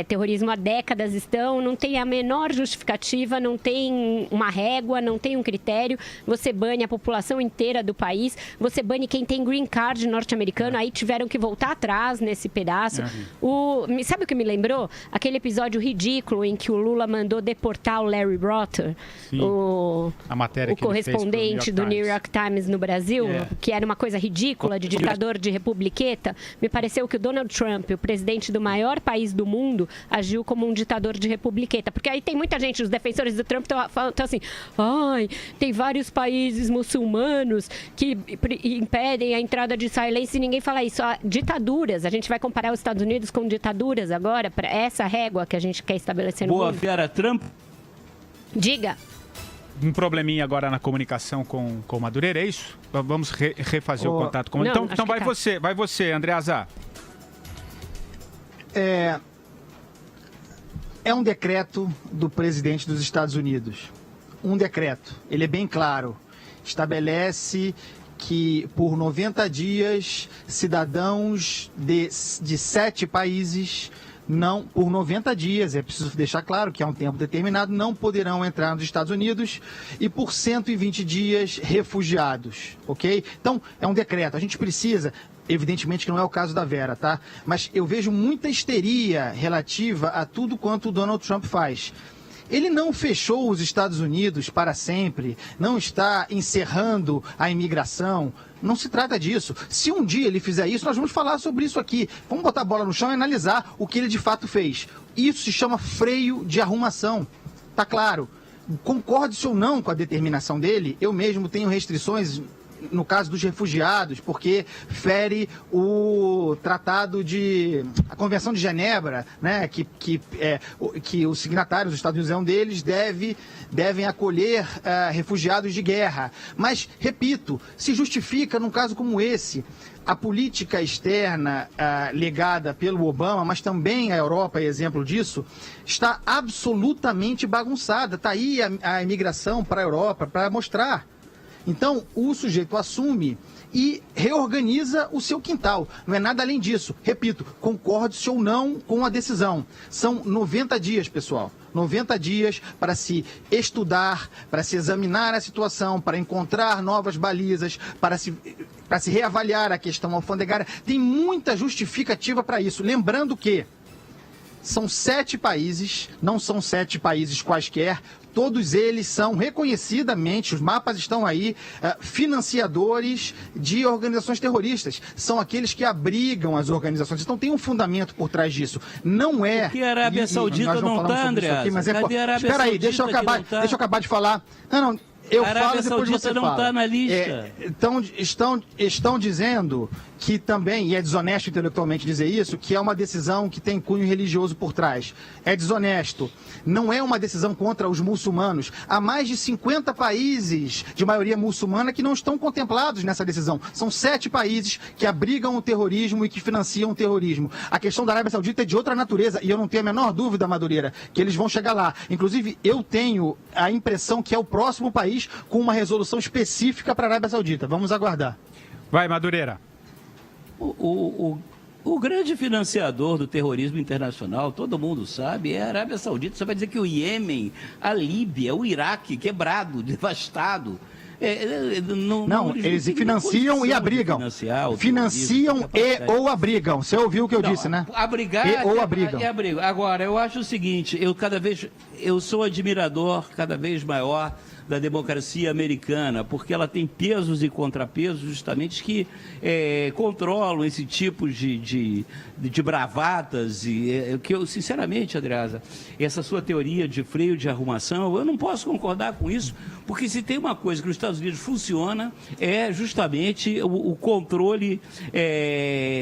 terrorismo há décadas estão. Não tem a menor justificativa, não tem uma régua, não tem um critério. Você bane a população inteira do país. Você bane quem tem green card norte-americano. Aí tiveram que voltar atrás nesse pedaço. Sabe o que me lembrou? Aquele episódio ridículo em que o Lula mandou deportar o Larry Brotter, a matéria o correspondente do New York Times no Brasil, que era uma coisa ridícula, de ditador de republiqueta. Me pareceu que o Donald Trump, o presidente do maior país do mundo, agiu como um ditador de republiqueta. Porque aí tem muita gente, os defensores do Trump estão assim, tem vários países muçulmanos que impedem a entrada de israelenses e ninguém fala isso. Ditaduras, a gente vai comparar os Estados Unidos com ditaduras agora, para essa régua que a gente quer estabelecer no mundo. Boa, Vera, Trump. Diga. Um probleminha agora na comunicação com o Madureira, é isso? Vamos refazer o contato com ele. Então vai você, Andreasa. É um decreto do presidente dos Estados Unidos. Um decreto. Ele é bem claro. Estabelece que por 90 dias, cidadãos de 7 países, não, por 90 dias, é preciso deixar claro que é um tempo determinado, não poderão entrar nos Estados Unidos, e por 120 dias, refugiados, ok? Então, é um decreto. A gente precisa, evidentemente que não é o caso da Vera, tá? Mas eu vejo muita histeria relativa a tudo quanto o Donald Trump faz. Ele não fechou os Estados Unidos para sempre, não está encerrando a imigração. Não se trata disso. Se um dia ele fizer isso, nós vamos falar sobre isso aqui. Vamos botar a bola no chão e analisar o que ele de fato fez. Isso se chama freio de arrumação. Tá claro. Concorde-se ou não com a determinação dele, eu mesmo tenho restrições no caso dos refugiados, porque fere o tratado a Convenção de Genebra, né, que os signatários dos Estados Unidos é um deles, devem acolher refugiados de guerra. Mas, repito, se justifica num caso como esse. A política externa legada pelo Obama, mas também a Europa é exemplo disso, está absolutamente bagunçada. Está aí a imigração para a Europa para mostrar. Então, o sujeito assume e reorganiza o seu quintal. Não é nada além disso. Repito, concorde-se ou não com a decisão. São 90 dias, pessoal. 90 dias para se estudar, para se examinar a situação, para encontrar novas balizas, para se reavaliar a questão alfandegária. Tem muita justificativa para isso. Lembrando que são 7 países, não são 7 países quaisquer. Todos eles são reconhecidamente, os mapas estão aí, financiadores de organizações terroristas. São aqueles que abrigam as organizações. Então tem um fundamento por trás disso. Não é... Porque a Arábia Saudita não está, André? Espera aí, deixa eu acabar de falar. Não, eu falo depois você fala. A Arábia Saudita não está na lista. Estão dizendo que também, e é desonesto intelectualmente dizer isso, que é uma decisão que tem cunho religioso por trás. É desonesto. Não é uma decisão contra os muçulmanos. Há mais de 50 países de maioria muçulmana que não estão contemplados nessa decisão. São 7 países que abrigam o terrorismo e que financiam o terrorismo. A questão da Arábia Saudita é de outra natureza, e eu não tenho a menor dúvida, Madureira, que eles vão chegar lá. Inclusive, eu tenho a impressão que é o próximo país com uma resolução específica para a Arábia Saudita. Vamos aguardar. Vai, Madureira. O grande financiador do terrorismo internacional, todo mundo sabe, é a Arábia Saudita. Você vai dizer que o Iêmen, a Líbia, o Iraque, quebrado, devastado. Eles financiam e abrigam. Financiam ou abrigam. Você ouviu o que eu disse, né? Abrigar ou abrigam. Agora, eu acho o seguinte, eu sou admirador cada vez maior da democracia americana, porque ela tem pesos e contrapesos justamente que controlam esse tipo de bravatas, e que eu, sinceramente, Andreasa, essa sua teoria de freio de arrumação, eu não posso concordar com isso, porque se tem uma coisa que nos Estados Unidos funciona, é justamente o controle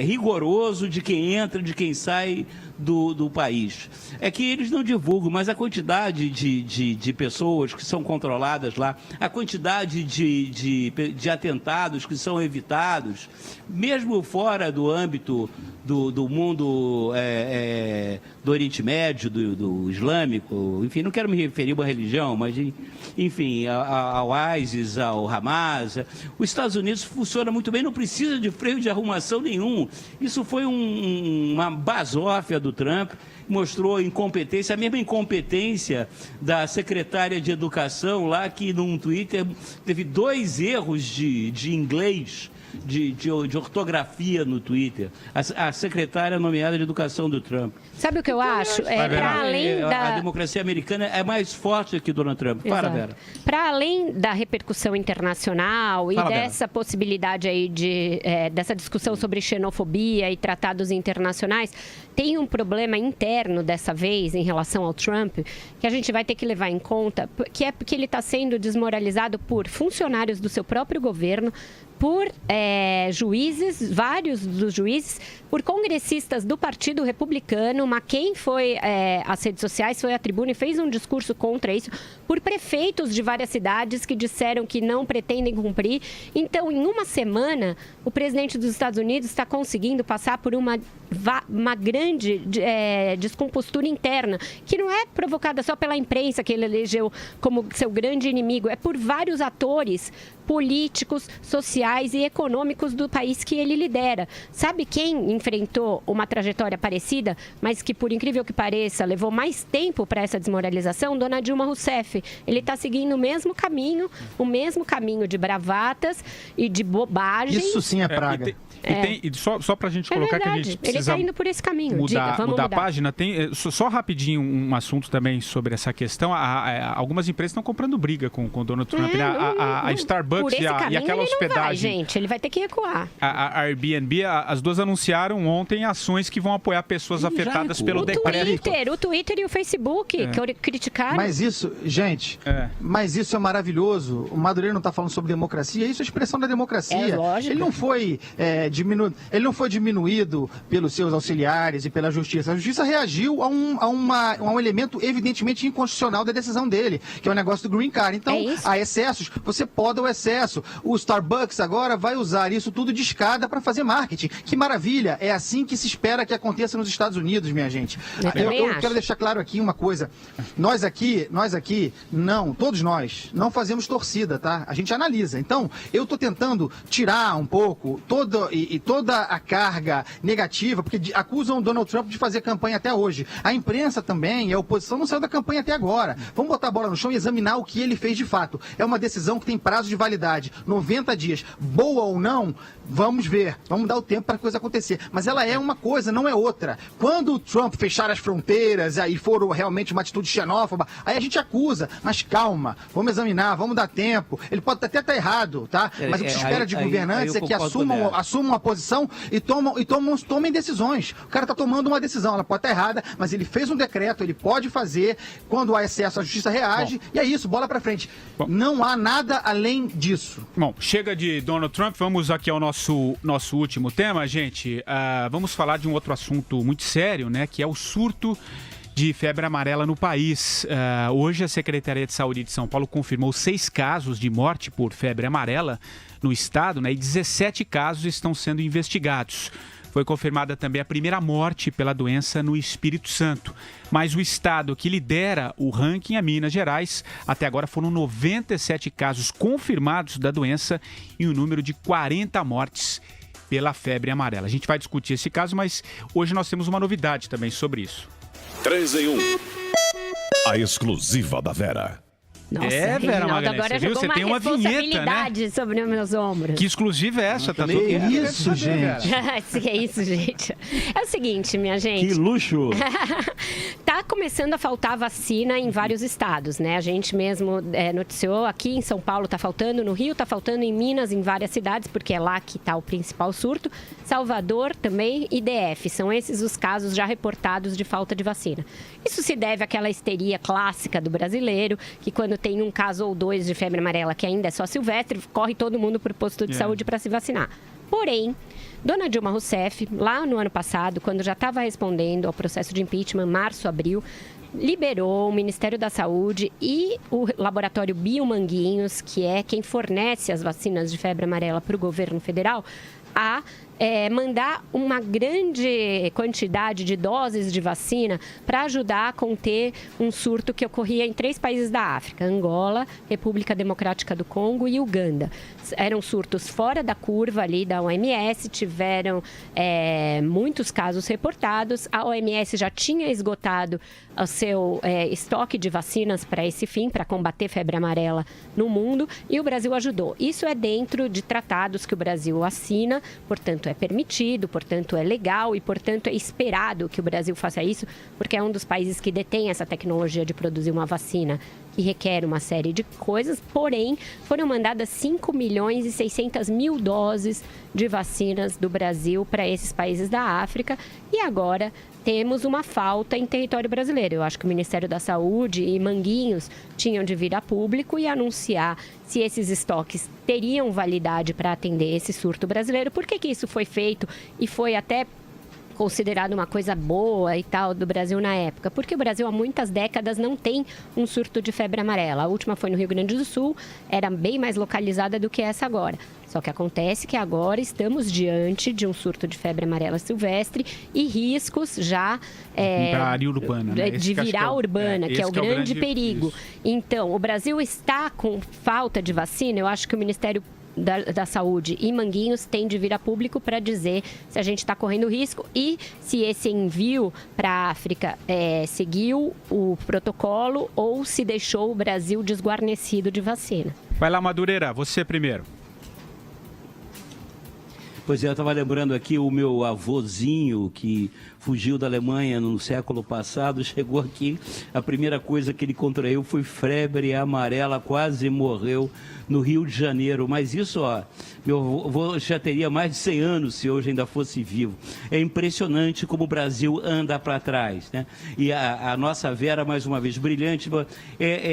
rigoroso de quem entra, de quem sai do país. É que eles não divulgam, mas a quantidade de pessoas que são controladas lá, a quantidade de atentados que são evitados, mesmo fora do âmbito do mundo do Oriente Médio, do Islâmico, enfim, não quero me referir a uma religião, mas, enfim, ao ISIS, ao Hamas. Os Estados Unidos funciona muito bem, não precisa de freio de arrumação nenhum. Isso foi uma basófia do Trump, mostrou incompetência, a mesma incompetência da secretária de Educação lá, que num Twitter teve 2 erros de inglês, de ortografia no Twitter. A secretária nomeada de Educação do Trump. Sabe o que eu acho? A democracia americana é mais forte que Donald Trump. Para, Vera. Para além da repercussão internacional e dessa possibilidade aí dessa discussão sobre xenofobia e tratados internacionais, tem um problema interno dessa vez em relação ao Trump que a gente vai ter que levar em conta, que é porque ele está sendo desmoralizado por funcionários do seu próprio governo, por juízes, vários dos juízes, por congressistas do Partido Republicano. McCain foi às redes sociais, foi à tribuna e fez um discurso contra isso, por prefeitos de várias cidades que disseram que não pretendem cumprir. Então, em uma semana, o presidente dos Estados Unidos está conseguindo passar por uma uma grande descompostura interna, que não é provocada só pela imprensa, que ele elegeu como seu grande inimigo, é por vários atores políticos, sociais e econômicos do país que ele lidera. Sabe quem enfrentou uma trajetória parecida, mas que, por incrível que pareça, levou mais tempo para essa desmoralização? Dona Dilma Rousseff. Ele está seguindo o mesmo caminho de bravatas e de bobagem. Isso sim é praga. E só para a gente colocar que a gente precisa... Ele está indo por esse caminho. Mudar a página. Tem só rapidinho um assunto também sobre essa questão. Algumas empresas estão comprando briga com o Donald Trump. A Starbucks e aquela hospedagem... Não vai, gente. Ele vai ter que recuar. A Airbnb, as duas anunciaram ontem ações que vão apoiar pessoas afetadas pelo decreto. O Twitter e o Facebook que criticaram. Mas isso, gente, mas isso é maravilhoso. O Madureira não está falando sobre democracia. Isso é expressão da democracia. É lógico. Ele não foi... Ele não foi diminuído pelos seus auxiliares e pela justiça. A justiça reagiu a um elemento evidentemente inconstitucional da decisão dele, que é o negócio do Green Card. Então, há excessos, você poda o excesso. O Starbucks agora vai usar isso tudo de escada para fazer marketing. Que maravilha! É assim que se espera que aconteça nos Estados Unidos, minha gente. Eu quero deixar claro aqui uma coisa. Nós aqui, todos nós, não fazemos torcida, tá? A gente analisa. Então, eu estou tentando tirar um pouco toda a carga negativa, porque acusam o Donald Trump de fazer campanha até hoje. A imprensa também e a oposição não saiu da campanha até agora. Vamos botar a bola no chão e examinar o que ele fez de fato. É uma decisão que tem prazo de validade, 90 dias. Boa ou não, vamos ver. Vamos dar o tempo para a coisa acontecer. Mas ela é uma coisa, não é outra. Quando o Trump fechar as fronteiras e for realmente uma atitude xenófoba, aí a gente acusa. Mas calma, vamos examinar, vamos dar tempo. Ele pode até estar errado, tá? Mas o que se espera de governantes é que assumam uma posição e tomem decisões. O cara está tomando uma decisão, ela pode estar errada, mas ele fez um decreto, ele pode fazer. Quando há excesso, a justiça reage. E é isso, bola para frente. Não há nada além disso. Bom, chega de Donald Trump, vamos aqui ao nosso último tema, gente. Vamos falar de um outro assunto muito sério, né, que é o surto de febre amarela no país. Hoje a Secretaria de Saúde de São Paulo confirmou 6 casos de morte por febre amarela no estado, né, e 17 casos estão sendo investigados. Foi confirmada também a primeira morte pela doença no Espírito Santo. Mas o estado que lidera o ranking é Minas Gerais. Até agora foram 97 casos confirmados da doença e um número de 40 mortes pela febre amarela. A gente vai discutir esse caso, mas hoje nós temos uma novidade também sobre isso. 3 em 1. A exclusiva da Vera. Nossa, Vera Magalhães, agora jogou uma tem uma responsabilidade, vinheta, né, sobre os meus ombros. Que exclusiva é essa? Tá tudo isso, gente. Que é isso, gente. É o seguinte, minha gente. Que luxo! Tá começando a faltar vacina em vários estados, né? A gente mesmo noticiou aqui em São Paulo tá faltando, no Rio tá faltando, em Minas, em várias cidades, porque é lá que tá o principal surto. Salvador também e DF. São esses os casos já reportados de falta de vacina. Isso se deve àquela histeria clássica do brasileiro, que quando tem um caso ou 2 de febre amarela, que ainda é só silvestre, corre todo mundo para o posto de saúde para se vacinar. Porém, Dona Dilma Rousseff, lá no ano passado, quando já estava respondendo ao processo de impeachment, março, abril, liberou o Ministério da Saúde e o laboratório Biomanguinhos, que é quem fornece as vacinas de febre amarela para o governo federal, a mandar uma grande quantidade de doses de vacina para ajudar a conter um surto que ocorria em 3 países da África: Angola, República Democrática do Congo e Uganda. Eram surtos fora da curva ali da OMS, tiveram muitos casos reportados. A OMS já tinha esgotado o seu estoque de vacinas para esse fim, para combater febre amarela no mundo, e o Brasil ajudou. Isso é dentro de tratados que o Brasil assina, portanto é permitido, portanto é legal e, portanto, é esperado que o Brasil faça isso, porque é um dos países que detém essa tecnologia de produzir uma vacina que requer uma série de coisas. Porém, foram mandadas 5.600.000 doses de vacinas do Brasil para esses países da África, e agora temos uma falta em território brasileiro. Eu acho que o Ministério da Saúde e Manguinhos tinham de vir a público e anunciar se esses estoques teriam validade para atender esse surto brasileiro. Por que isso foi feito e foi até considerado uma coisa boa e tal do Brasil na época? Porque o Brasil há muitas décadas não tem um surto de febre amarela. A última foi no Rio Grande do Sul, era bem mais localizada do que essa agora. Só que acontece que agora estamos diante de um surto de febre amarela silvestre e riscos já para a área urbana, né? de virar urbana, que é o grande perigo. Isso. Então, o Brasil está com falta de vacina. Eu acho que o Ministério da Saúde e Manguinhos tem de vir a público para dizer se a gente está correndo risco e se esse envio para a África seguiu o protocolo ou se deixou o Brasil desguarnecido de vacina. Vai lá, Madureira, você primeiro. Pois é, eu estava lembrando aqui o meu avôzinho que fugiu da Alemanha no século passado, chegou aqui, a primeira coisa que ele contraiu foi febre amarela, quase morreu no Rio de Janeiro. Mas isso, ó, meu avô já teria mais de 100 anos se hoje ainda fosse vivo. É impressionante como o Brasil anda para trás, né? E a nossa Vera, mais uma vez, brilhante,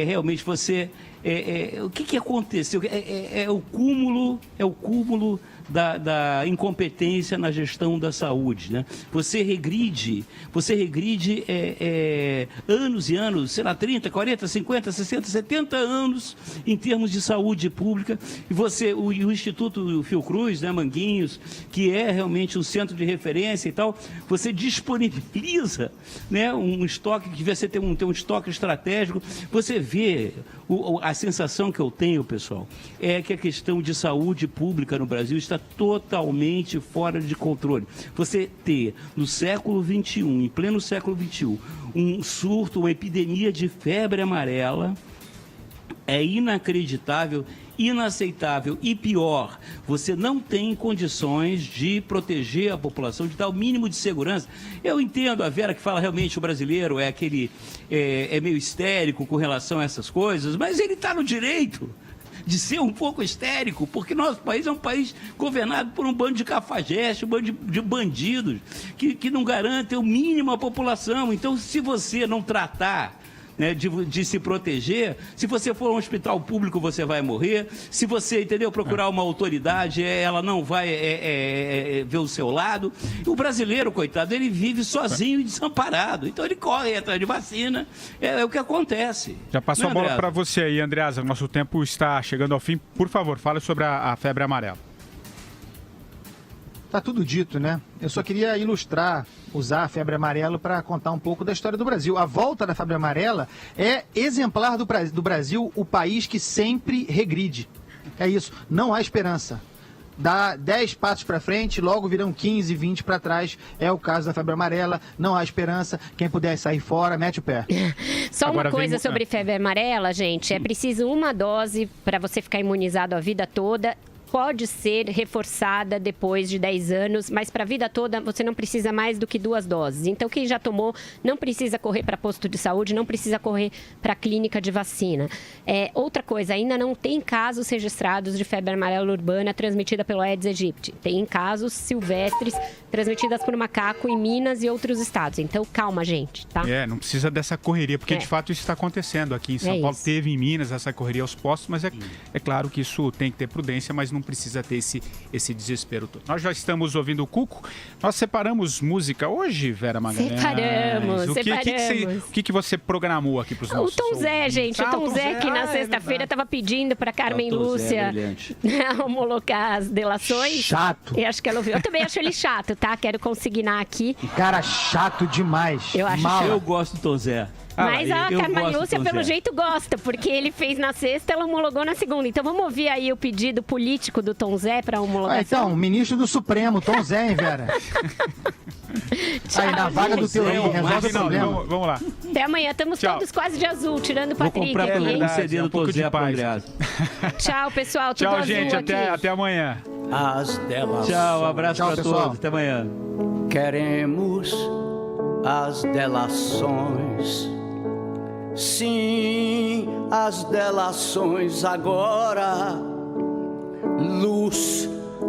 realmente você... o que aconteceu? É o cúmulo da incompetência na gestão da saúde, né? Você regride anos e anos, sei lá, 30, 40, 50, 60, 70 anos em termos de saúde pública. E o Instituto Fiocruz, né, Manguinhos, que é realmente um centro de referência e tal, você disponibiliza, né, um estoque que devia ser ter um estoque estratégico. Você vê a sensação que eu tenho, pessoal, é que a questão de saúde pública no Brasil está totalmente fora de controle. Você ter, no século XXI, em pleno século XXI, um surto, uma epidemia de febre amarela, é inacreditável, inaceitável e pior, você não tem condições de proteger a população, de dar o mínimo de segurança. Eu entendo a Vera que fala realmente o brasileiro é meio histérico com relação a essas coisas, mas ele está no direito de ser um pouco histérico, porque nosso país é um país governado por um bando de cafajestes, um bando de bandidos, que não garantem o mínimo à população. Então, se você não tratar, né, de se proteger, se você for a um hospital público, você vai morrer. Se você, procurar uma autoridade, ela não vai ver o seu lado. O brasileiro, coitado, ele vive sozinho e desamparado. Então ele corre atrás de vacina. É o que acontece. Já passou a bola para você aí, Andreasa. Nosso tempo está chegando ao fim. Por favor, fale sobre a febre amarela. Tá tudo dito, né? Eu só queria usar a febre amarela para contar um pouco da história do Brasil. A volta da febre amarela é exemplar do Brasil, o país que sempre regride. É isso, não há esperança. Dá 10 passos para frente, logo virão 15, 20 para trás. É o caso da febre amarela, não há esperança. Quem puder sair fora, mete o pé. Só agora uma coisa sobre febre amarela, gente. É preciso uma dose para você ficar imunizado a vida toda. Pode ser reforçada depois de 10 anos, mas para a vida toda você não precisa mais do que 2 doses. Então, quem já tomou não precisa correr para posto de saúde, não precisa correr para clínica de vacina. Outra coisa, ainda não tem casos registrados de febre amarela urbana transmitida pelo Aedes aegypti. Tem casos silvestres transmitidas por macaco em Minas e outros estados. Então, calma, gente, tá? Não precisa dessa correria, porque de fato isso está acontecendo aqui em São Paulo. Teve em Minas essa correria aos postos, mas é claro que isso tem que ter prudência, mas não precisa ter esse desespero todo. Nós já estamos ouvindo o Cuco. Nós separamos música hoje, Vera Magalhães. Separamos. O que você programou aqui para os nossos O Tom Zé, gente. O Tom Zé que na sexta-feira estava pedindo para Carmen Lúcia homologar as delações. Chato. Eu acho que ela ouviu. Eu também acho ele chato, tá? Quero consignar aqui. Cara chato demais. Eu acho Eu gosto do Tom Zé. Mas a Carmen Lúcia, pelo jeito, gosta, porque ele fez na sexta, ela homologou na segunda. Então vamos ouvir aí o pedido político do Tom Zé para homologação. Então, ministro do Supremo, Tom Zé, hein, Vera? Aí, na vaga do teu aí, resolve o problema. Vamos lá. Até amanhã, estamos todos quase de azul, tirando o Patrick aqui. Vou comprar CD do Tom Zé para Andreasa. Tchau, pessoal. Tudo Tchau, gente. Até amanhã. As delações. Tchau, abraço para todos. Até amanhã. Queremos as delações. Sim, as delações agora.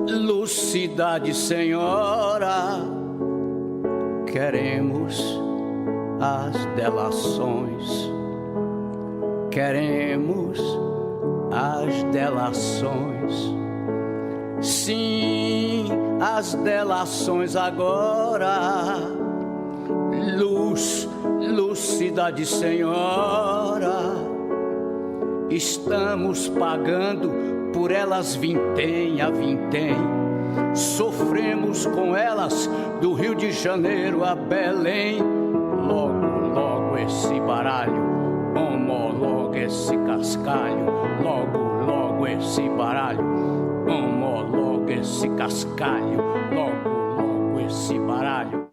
Lucidade, senhora. Queremos as delações. Queremos as delações. Sim, as delações agora. Luz, cidade senhora, estamos pagando por elas vintém a vintém. Sofremos com elas do Rio de Janeiro a Belém. Logo esse baralho homologa esse cascalho. Logo esse baralho homologa esse cascalho. Logo esse baralho.